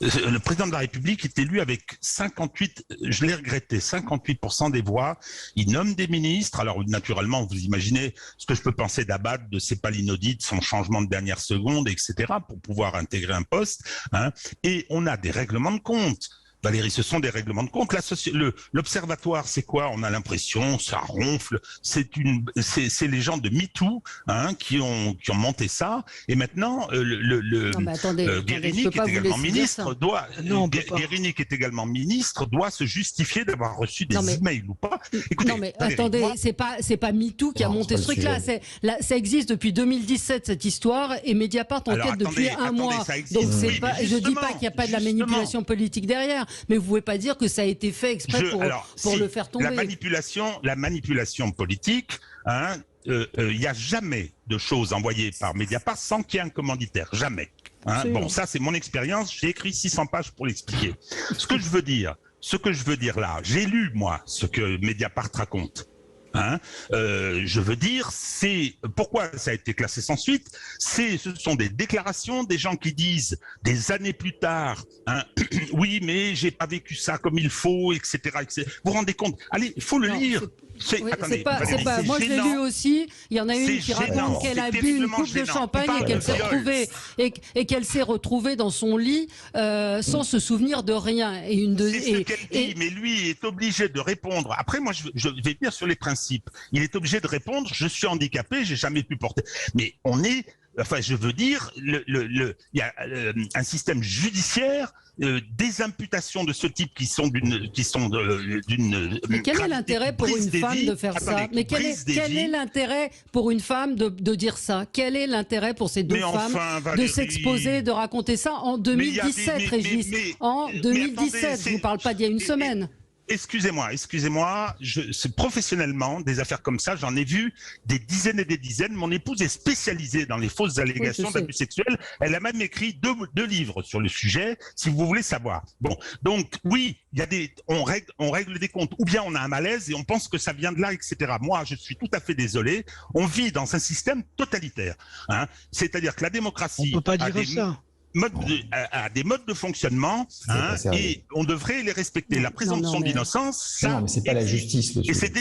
Le président de la République est élu avec 58, je l'ai regretté, 58% des voix. Il nomme des ministres. Alors, naturellement, vous imaginez ce que je peux penser d'Abad, de ses palinodies, de son changement de dernière seconde, etc., pour pouvoir intégrer un poste. Et on a des règlements de compte. Valérie, ce sont des règlements de compte. L'observatoire, c'est quoi? On a l'impression, ça ronfle. C'est les gens de MeToo qui ont monté ça. Et maintenant, Guerini, qui est également ministre, Guerini, qui est également ministre, doit se justifier d'avoir reçu des emails ou pas. Écoutez, non mais attendez, c'est pas MeToo qui a monté ce truc-là. Ça existe depuis 2017 cette histoire et Mediapart enquête depuis un mois. Donc je dis pas qu'il n'y a pas de la manipulation politique derrière. Mais vous pouvez pas dire que ça a été fait exprès pour le faire tomber. La manipulation politique, il n'y a jamais de choses envoyées par Mediapart sans qu'il y ait un commanditaire. Jamais. Bon, ça c'est mon expérience. J'ai écrit 600 pages pour l'expliquer. Ce que je veux dire là, j'ai lu moi ce que Mediapart raconte. Je veux dire, c'est pourquoi ça a été classé sans suite. Ce sont des déclarations des gens qui disent des années plus tard, oui, mais j'ai pas vécu ça comme il faut, etc., etc. Vous vous rendez compte? Allez, il faut le lire. Moi je l'ai lu aussi. Il y en a une qui raconte qu'elle a bu une coupe de champagne et qu'elle s'est retrouvée dans son lit sans se souvenir de rien. C'est ce qu'elle dit, mais lui est obligé de répondre. Après, moi, je vais venir sur les principes. Il est obligé de répondre. Je suis handicapé, j'ai jamais pu porter. Mais enfin, je veux dire, il y a un système judiciaire. Des imputations de ce type qui sont d'une mais quel est l'intérêt pour une femme de faire ça? Mais quel est l'intérêt pour une femme de dire ça? Quel est l'intérêt pour ces deux femmes de s'exposer, de raconter ça en 2017, Régis? En 2017, je vous parle pas d'il y a une semaine. excusez-moi, c'est professionnellement des affaires comme ça, j'en ai vu des dizaines et des dizaines. Mon épouse est spécialisée dans les fausses allégations d'abus sexuels. Elle a même écrit deux livres sur le sujet, si vous voulez savoir. Bon, donc oui, il y a on règle des comptes, ou bien on a un malaise et on pense que ça vient de là, etc. Moi, je suis tout à fait désolé. On vit dans un système totalitaire, hein. C'est-à-dire que la démocratie on peut pas dire ça. A des modes de fonctionnement, hein, et on devrait les respecter. La présomption d'innocence, ça... Non, mais c'est pas la justice. Et c'est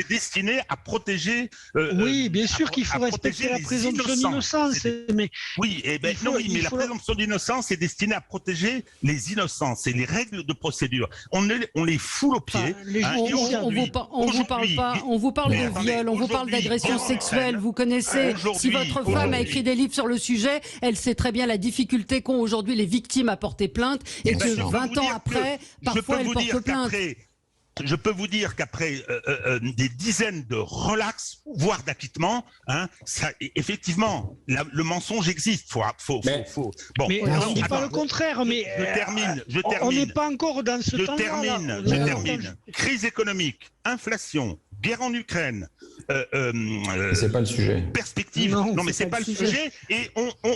destiné à protéger... oui, bien sûr qu'il faut respecter la présomption d'innocence. Mais oui, mais la présomption d'innocence est destinée à protéger les innocents. C'est les règles de procédure. On les foule aux pieds. On vous parle de viol, on vous parle d'agression sexuelle. Vous connaissez, si votre femme a écrit des livres sur le sujet, elle sait très bien la difficulté qu'ont aujourd'hui les victimes à porter plainte et que 20 ans après, parfois elles portent plainte. Je peux vous dire qu'après des dizaines de relax, voire d'acquittements, hein, ça, effectivement, le mensonge existe. Bon, mais on ne dit pas le contraire. Mais je termine. On n'est pas encore dans ce temps-là. Je termine. Crise économique, inflation, guerre en Ukraine. C'est pas le sujet. Perspective. Non, mais c'est pas le sujet. Et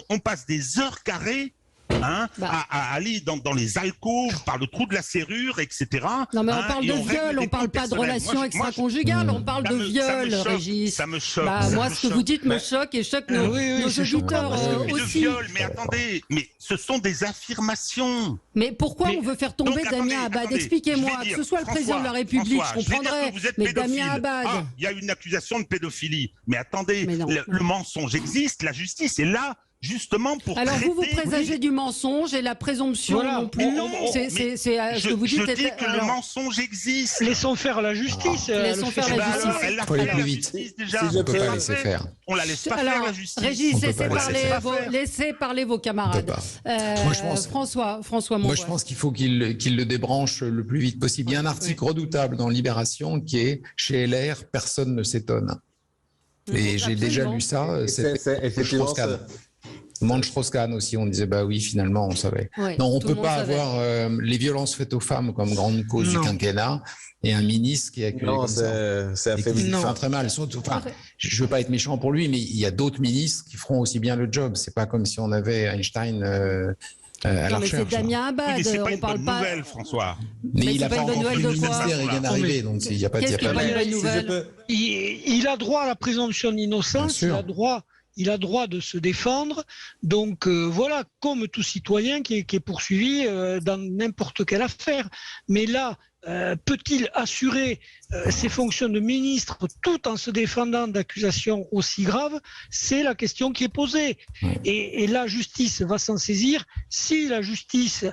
on passe des heures carrées, hein, à aller dans les alcôves par le trou de la serrure, etc. Non, mais on parle de viol, on parle pas de relations extra-conjugales, on parle de viol, Régis. Ça me choque. Moi, ce que vous dites me choque et choque nos auditeurs aussi. De viol, mais attendez, mais ce sont des affirmations. Mais pourquoi on veut faire tomber Damien Abad? Expliquez-moi, que ce soit le président de la République, je comprendrais, mais Damien Abad... Il y a une accusation de pédophilie. Mais attendez, le mensonge existe, la justice est là, justement pour alors traiter... vous présagez du mensonge et la présomption non plus. C'est ce que vous dites. Je dis que le mensonge existe. Laissons faire la justice. Laissons faire la justice. Elle l'a faut aller fait, plus la vite. justice, déjà. On ne peut pas laisser faire. On la laisse pas faire, la justice. Régis, laissez parler vos camarades. Moi, je pense, François moi, je pense qu'il faut qu'il le débranche le plus vite possible. Il y a un article redoutable dans Libération qui est « Chez LR, personne ne s'étonne ». Et j'ai déjà lu ça. C'est effectivement ça. Monde Strauss-Kahn aussi, on disait bah oui, finalement on savait. Ouais, non, on peut pas avoir les violences faites aux femmes comme grande cause du quinquennat et un ministre qui est accusé comme ça. C'est enfin, très mal. Je veux pas être méchant pour lui, mais il y a d'autres ministres qui feront aussi bien le job. C'est pas comme si on avait Einstein à la recherche. C'est Damien Abad. Oui, mais c'est pas on une parle bonne pas. nouvelle, François. Mais il a pas encore pris le ministère, il vient d'arriver, donc il n'y a pas de. Qu'est-ce qui est pas une bonne nouvelle? Il a droit à la présomption d'innocence. Il a droit de se défendre. Donc voilà, comme tout citoyen qui est poursuivi dans n'importe quelle affaire. Mais là, peut-il assurer ses fonctions de ministre tout en se défendant d'accusations aussi graves? C'est la question qui est posée. Et la justice va s'en saisir. Si la justice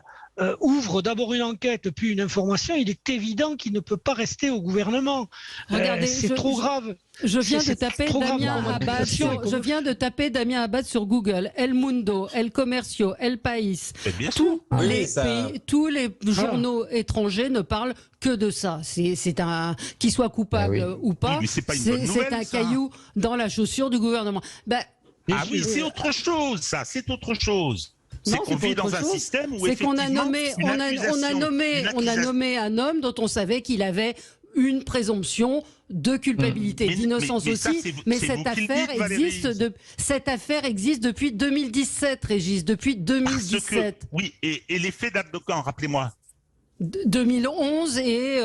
ouvre d'abord une enquête puis une information, il est évident qu'il ne peut pas rester au gouvernement. Regardez, c'est trop grave. Je viens de taper Damien Abad sur Google. El Mundo, El Comercio, El País. Tous les journaux étrangers ne parlent que de ça. C'est un qu'il soit coupable ou pas. C'est un caillou dans la chaussure du gouvernement. C'est autre chose, ça. C'est autre chose. C'est qu'on vit dans un système où effectivement, on a nommé un homme dont on savait qu'il avait une présomption de culpabilité, d'innocence aussi, mais cette affaire existe depuis 2017, Régis, depuis 2017. Oui, et les faits datent de quand, rappelez-moi? 2011 et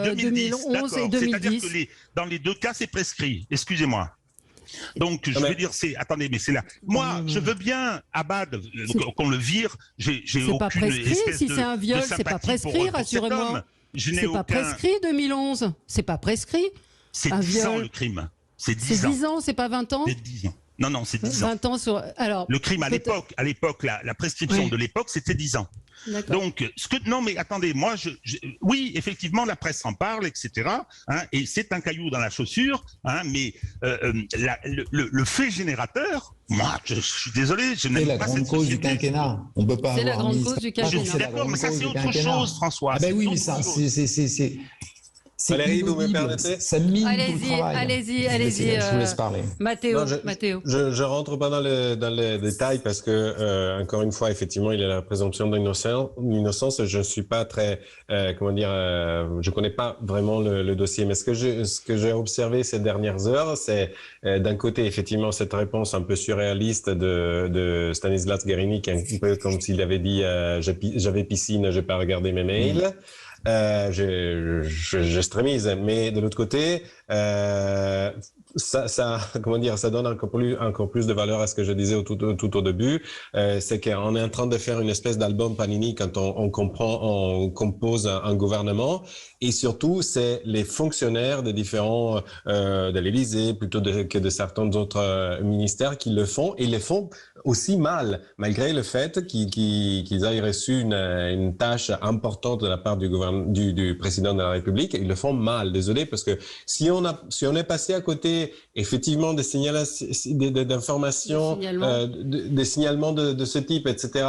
2010. C'est-à-dire que dans les deux cas, c'est prescrit. Excusez-moi. Donc, je veux dire, attendez, mais c'est là. Moi, je veux bien, Abad, qu'on le vire. J'ai aucune pas prescrit, si c'est un viol, c'est pas prescrit, rassurez-moi. C'est pas prescrit, 2011. C'est pas prescrit. C'est 10 ans, le crime. C'est 10 ans. C'est 10 ans, c'est pas 20 ans? C'est 10 ans. Non, c'est 10 ans. 20 ans alors. Le crime à l'époque, la prescription de l'époque, c'était 10 ans. Donc, non, mais attendez, moi, oui, effectivement, la presse en parle, etc. Hein, et c'est un caillou dans la chaussure, hein, mais le fait générateur, moi, je suis désolé, je n'aime pas cette société. C'est la grande cause du quinquennat. On peut pas. C'est la grande cause du quinquennat. Je suis d'accord, mais ça, c'est autre chose, François. Ah ben oui, mais ça, Valérie, vous me permettez? Ça mine tout le travail. Allez-y. Je vous laisse parler. Mathéo. Je rentre pas dans les détails parce que, encore une fois, effectivement, il y a la présomption d'innocence. Je ne suis pas très, je connais pas vraiment le dossier. Mais ce que j'ai observé ces dernières heures, c'est d'un côté, effectivement, cette réponse un peu surréaliste de Stanislas Guerini, qui est un peu comme s'il avait dit j'avais piscine, j'ai pas regardé mes mails. J'extrémise, mais de l'autre côté, ça donne encore plus de valeur à ce que je disais tout au début. C'est qu'on est en train de faire une espèce d'album Panini quand on compose un gouvernement, et surtout c'est les fonctionnaires des différents de l'Élysée plutôt que de certains autres ministères qui le font, et ils le font aussi mal, malgré le fait qu'ils aient reçu une tâche importante de la part du président de la République. Ils le font mal, désolé, parce que si on est passé à côté, effectivement, des d'informations, des signalements de ce type, etc.,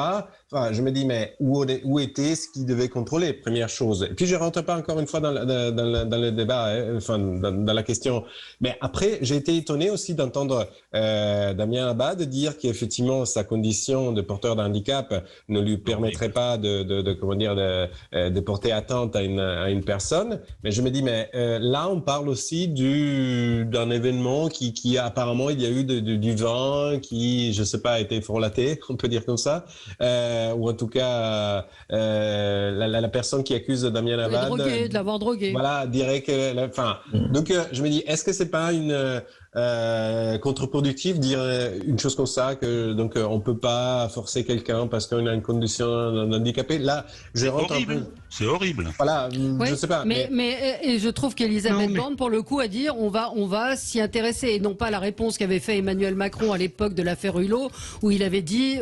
enfin, je me dis, mais où était ce qu'ils devaient contrôler, première chose. Et puis, je rentre pas encore une fois dans le débat, dans la question. Mais après, j'ai été étonné aussi d'entendre Damien Abad dire qu'effectivement, sa condition de porteur d'handicap ne lui permettrait pas de porter atteinte à une personne. Mais je me dis, mais là, on parle aussi d'un événement qui apparemment, il y a eu du vent qui, je sais pas, a été frelaté, on peut dire comme ça. Ou en tout cas, la personne qui accuse Damien Abad de l'avoir drogué. Voilà, dirait que... Donc, je me dis, est-ce que c'est pas une... contre-productif dire une chose comme ça, que donc on peut pas forcer quelqu'un parce qu'on a une condition handicapée. Là, je rentre un peu. C'est horrible. Voilà, oui, je sais pas. Mais je trouve qu'Elisabeth Borne, pour le coup, a dit on va s'y intéresser, et non pas la réponse qu'avait fait Emmanuel Macron à l'époque de l'affaire Hulot, où il avait dit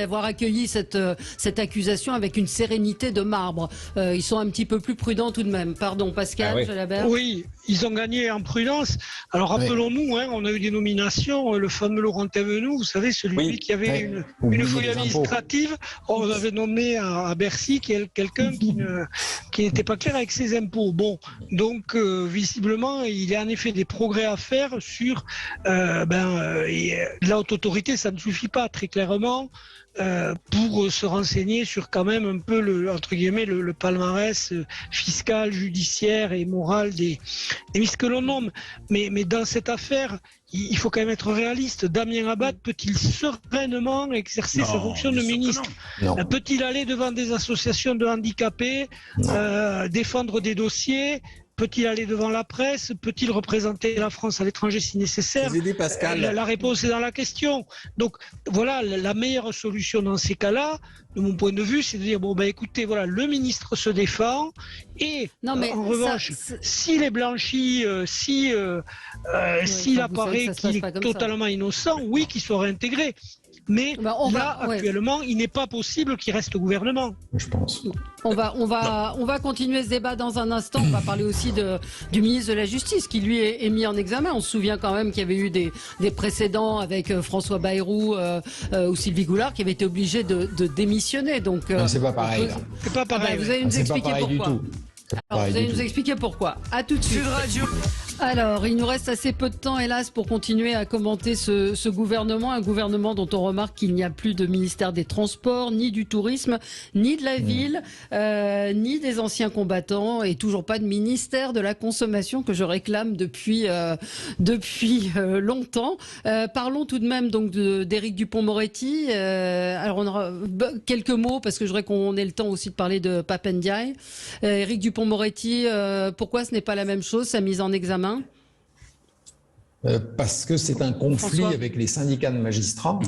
avoir accueilli cette accusation avec une sérénité de marbre. Ils sont un petit peu plus prudents tout de même. Pardon, Pascal Jalabert. Oui, ils ont gagné en prudence. Alors rappelons-nous, on a eu des nominations, le fameux Laurent Thévenoud, vous savez, celui qui avait une feuille administrative, on avait nommé à Bercy quelqu'un qui n'était pas clair avec ses impôts. Bon, donc visiblement, il y a en effet des progrès à faire sur la haute autorité, ça ne suffit pas très clairement. Pour se renseigner sur quand même un peu le palmarès fiscal, judiciaire et moral des ministres que l'on nomme. Mais dans cette affaire, il faut quand même être réaliste. Damien Abad peut-il sereinement exercer sa fonction de ministre? Peut-il aller devant des associations de handicapés, défendre des dossiers? Peut-il aller devant la presse? Peut-il représenter la France à l'étranger si nécessaire? La réponse est dans la question. Donc voilà, la meilleure solution dans ces cas-là, de mon point de vue, c'est de dire écoutez, voilà, le ministre se défend, et en revanche, s'il est blanchi, s'il apparaît qu'il est totalement innocent, oui, qu'il soit réintégré. Mais actuellement, il n'est pas possible qu'il reste au gouvernement. Je pense. On va continuer ce débat dans un instant. On va parler aussi du ministre de la Justice qui lui est mis en examen. On se souvient quand même qu'il y avait eu des précédents avec François Bayrou ou Sylvie Goulard qui avaient été obligés de démissionner. Donc c'est pas pareil. C'est pas pareil. Vous allez nous expliquer pourquoi. Alors, vous allez nous expliquer pourquoi. À tout de suite. Alors, il nous reste assez peu de temps, hélas, pour continuer à commenter ce gouvernement. Un gouvernement dont on remarque qu'il n'y a plus de ministère des Transports, ni du Tourisme, ni de la Ville, ni des anciens combattants, et toujours pas de ministère de la Consommation que je réclame depuis longtemps. Parlons tout de même donc d'Éric Dupond-Moretti. Alors, on aura quelques mots, parce que je voudrais qu'on ait le temps aussi de parler de Pape Ndiaye. Éric Dupond-Moretti, pourquoi ce n'est pas la même chose, sa mise en examen? Parce que c'est un conflit avec les syndicats de magistrats,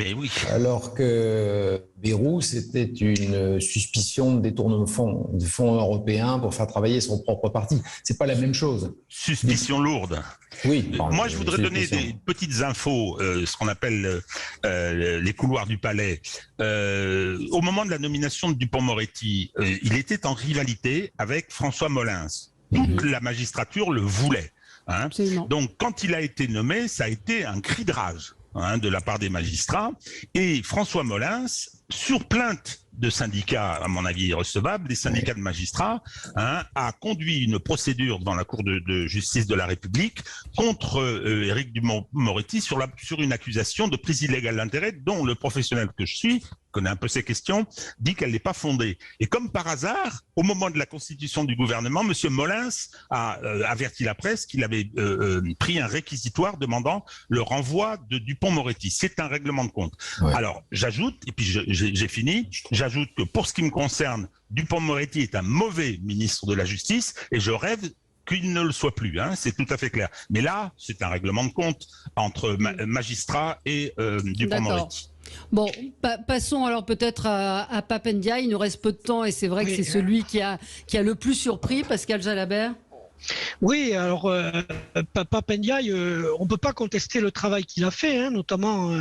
alors que Bayrou, c'était une suspicion de détournement de fonds européens pour faire travailler son propre parti. C'est pas la même chose. Suspicion lourde. Oui. Moi, je voudrais donner des petites infos, ce qu'on appelle les couloirs du palais. Au moment de la nomination de Dupond-Moretti, il était en rivalité avec François Molins. Toute la magistrature le voulait. Donc, quand il a été nommé, ça a été un cri de rage. de la part des magistrats. Et François Molins, sur plainte de syndicats, à mon avis irrecevables, des syndicats de magistrats, a conduit une procédure dans la Cour de justice de la République contre Éric Dupond-Moretti sur une accusation de prise illégale d'intérêt dont le professionnel que je suis, connaît un peu ces questions, dit qu'elle n'est pas fondée. Et comme par hasard, au moment de la constitution du gouvernement, M. Molins a averti la presse qu'il avait pris un réquisitoire demandant le renvoi de Dupond-Moretti. C'est un règlement de compte. Ouais. Alors, j'ajoute, et puis j'ai fini, j'ajoute que pour ce qui me concerne, Dupond-Moretti est un mauvais ministre de la Justice et je rêve qu'il ne le soit plus, c'est tout à fait clair. Mais là, c'est un règlement de compte entre magistrats et Dupond-Moretti. Bon, passons alors peut-être à Pape Ndiaye. Il nous reste peu de temps et c'est vrai que c'est celui qui a le plus surpris, Pascal Jalabert. Oui, alors Pape Ndiaye, on ne peut pas contester le travail qu'il a fait, notamment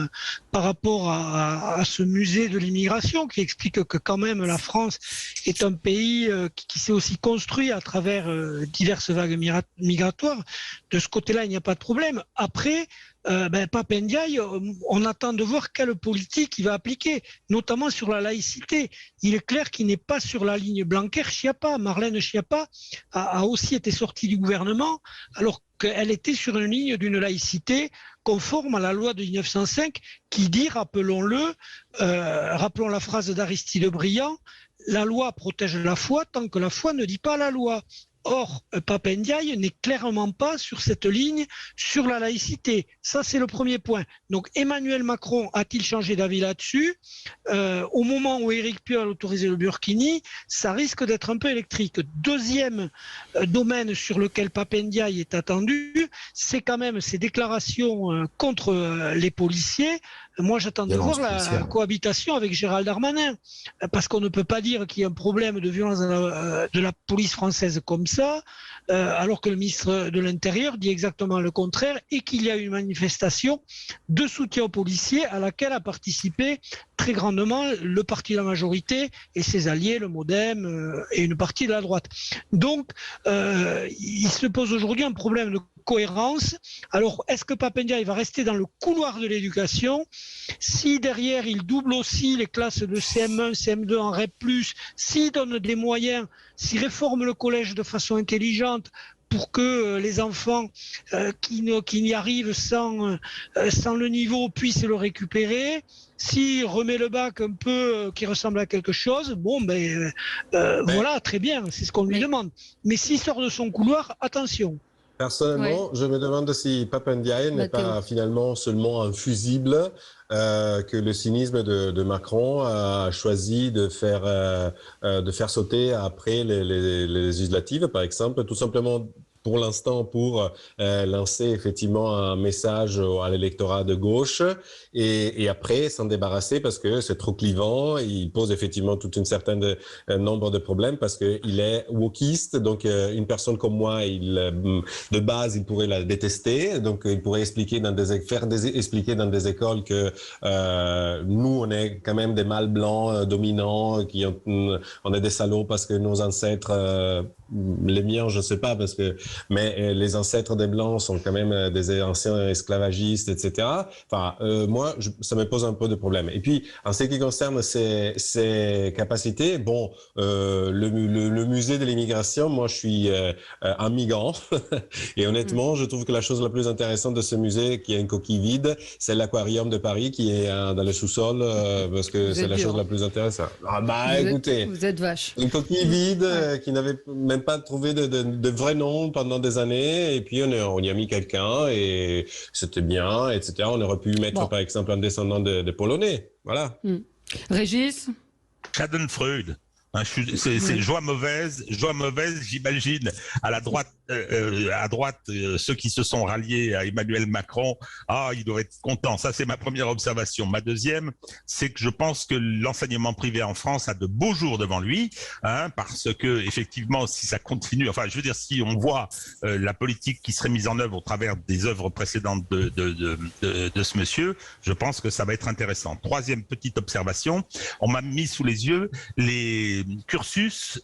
par rapport à ce musée de l'immigration qui explique que quand même la France est un pays qui s'est aussi construit à travers diverses vagues migratoires. De ce côté-là, il n'y a pas de problème. Après, Pape Ndiaye, on attend de voir quelle politique il va appliquer, notamment sur la laïcité. Il est clair qu'il n'est pas sur la ligne Blanquer-Schiappa. Marlène Schiappa a aussi été sortie du gouvernement, alors qu'elle était sur une ligne d'une laïcité conforme à la loi de 1905 qui dit, rappelons la phrase d'Aristide Briand, la loi protège la foi tant que la foi ne dit pas la loi. Or, Pape Ndiaye n'est clairement pas sur cette ligne sur la laïcité. Ça, c'est le premier point. Donc, Emmanuel Macron a-t-il changé d'avis là-dessus ? Au moment où Éric Piolle a autorisé le burkini, ça risque d'être un peu électrique. Deuxième domaine sur lequel Pape Ndiaye est attendu, c'est quand même ses déclarations contre les policiers. Moi, j'attends de voir la cohabitation avec Gérald Darmanin, parce qu'on ne peut pas dire qu'il y a un problème de violence de la police française comme ça, alors que le ministre de l'Intérieur dit exactement le contraire et qu'il y a une manifestation de soutien aux policiers à laquelle a participé très grandement le parti de la majorité et ses alliés, le MoDem et une partie de la droite. Donc, il se pose aujourd'hui un problème de cohérence. Alors, est-ce que Pape Ndiaye va rester dans le couloir de l'éducation ? Si derrière, il double aussi les classes de CM1, CM2 en REP+, s'il donne des moyens, s'il réforme le collège de façon intelligente, pour que les enfants qui n'y arrivent sans le niveau puissent le récupérer. S'il remet le bac un peu qui ressemble à quelque chose, voilà, très bien, c'est ce qu'on lui demande. Mais s'il sort de son couloir, attention. Personnellement, je me demande si Pape Ndiaye n'est pas finalement seulement un fusible que le cynisme de Macron a choisi de faire sauter après les législatives, par exemple, tout simplement pour l'instant pour lancer effectivement un message à l'électorat de gauche et après s'en débarrasser parce que c'est trop clivant, il pose effectivement toute une certaine nombre de problèmes parce qu'il est wokiste, donc une personne comme moi, de base, il pourrait la détester, donc il pourrait expliquer expliquer dans des écoles que nous, on est quand même des mâles blancs dominants, on est des salauds parce que nos ancêtres, les miens, je sais pas, mais les ancêtres des Blancs sont quand même des anciens esclavagistes, etc. Enfin, moi, ça me pose un peu de problème. Et puis, en ce qui concerne ces capacités, le musée de l'immigration, moi, je suis un migrant. Et honnêtement, je trouve que la chose la plus intéressante de ce musée, qui est une coquille vide, c'est l'aquarium de Paris qui est dans le sous-sol, parce que c'est la chose la plus intéressante. Écoutez, vous êtes vache. Une coquille vide qui n'avait même pas trouvé de vrai nom pendant des années, et puis on y a mis quelqu'un, et c'était bien, etc. On aurait pu mettre, par exemple, un descendant de Polonais. Voilà. Régis ? Schadenfreude. C'est joie mauvaise, j'imagine. À droite, ceux qui se sont ralliés à Emmanuel Macron, ils doivent être contents. Ça, c'est ma première observation. Ma deuxième, c'est que je pense que l'enseignement privé en France a de beaux jours devant lui, parce que effectivement, si ça continue, enfin, je veux dire, si on voit la politique qui serait mise en œuvre au travers des œuvres précédentes de ce monsieur, je pense que ça va être intéressant. Troisième petite observation, on m'a mis sous les yeux les cursus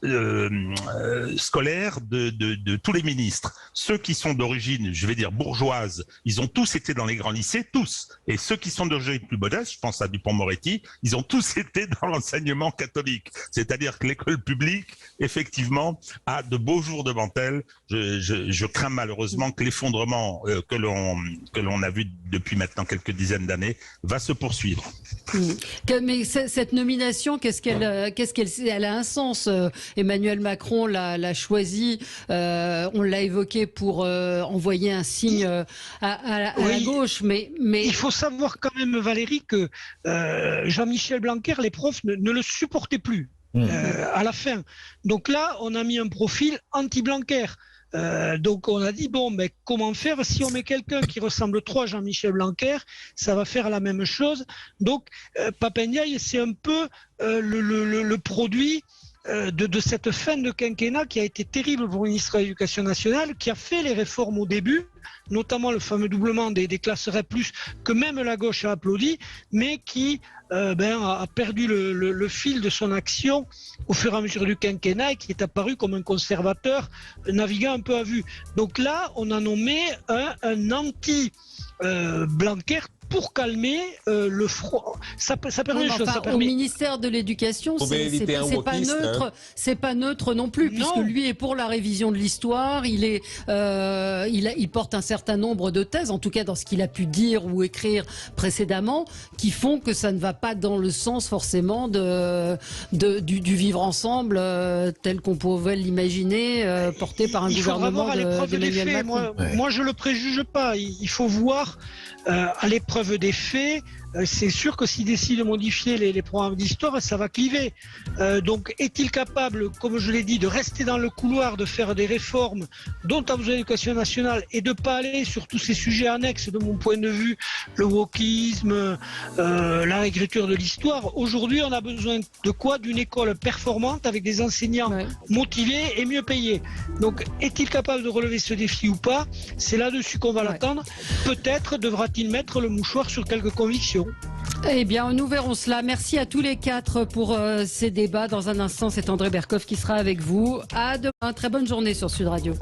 scolaires de tous les ministres ministres, ceux qui sont d'origine, je vais dire bourgeoise, ils ont tous été dans les grands lycées, tous. Et ceux qui sont d'origine plus modeste, je pense à Dupond-Moretti, ils ont tous été dans l'enseignement catholique. C'est-à-dire que l'école publique, effectivement, a de beaux jours devant elle. Je crains malheureusement que l'effondrement que l'on a vu depuis maintenant quelques dizaines d'années va se poursuivre. Mais cette nomination, elle a un sens. Emmanuel Macron l'a choisi, on l'a évoqué pour envoyer un signe à la gauche, mais il faut savoir quand même, Valérie, que Jean-Michel Blanquer, les profs ne le supportaient plus à la fin. Donc là, on a mis un profil anti-Blanquer. Donc on a dit bon, mais comment faire si on met quelqu'un qui ressemble trop à Jean-Michel Blanquer, ça va faire la même chose. Donc Pape Ndiaye, c'est un peu le produit de cette fin de quinquennat qui a été terrible pour le ministre de l'Éducation nationale, qui a fait les réformes au début, notamment le fameux doublement des classes REP+, que même la gauche a applaudi, mais qui a perdu le fil de son action au fur et à mesure du quinquennat et qui est apparu comme un conservateur naviguant un peu à vue. Donc là, on a nommé un anti-Blanquer pour calmer le froid. Ça permet une chose. Au ministère de l'Éducation, c'est pas neutre non plus, puisque lui est pour la révision de l'histoire. Il porte un certain nombre de thèses, en tout cas dans ce qu'il a pu dire ou écrire précédemment, qui font que ça ne va pas dans le sens forcément du vivre ensemble tel qu'on pouvait l'imaginer, porté par un gouvernement d'Emmanuel Macron. Moi, je le préjuge pas. Il faut voir à l'épreuve des faits. C'est sûr que s'il décide de modifier les programmes d'histoire, ça va cliver. Donc, est-il capable, comme je l'ai dit, de rester dans le couloir, de faire des réformes dont a besoin l'éducation nationale et de ne pas aller sur tous ces sujets annexes, de mon point de vue, le wokisme, la réécriture de l'histoire. Aujourd'hui, on a besoin de quoi? D'une école performante avec des enseignants motivés et mieux payés. Donc, est-il capable de relever ce défi ou pas? C'est là-dessus qu'on va l'attendre. Peut-être devra-t-il mettre le mouchoir sur quelques convictions. Eh bien, nous verrons cela. Merci à tous les quatre pour ces débats. Dans un instant, c'est André Berkoff qui sera avec vous. À demain. Très bonne journée sur Sud Radio.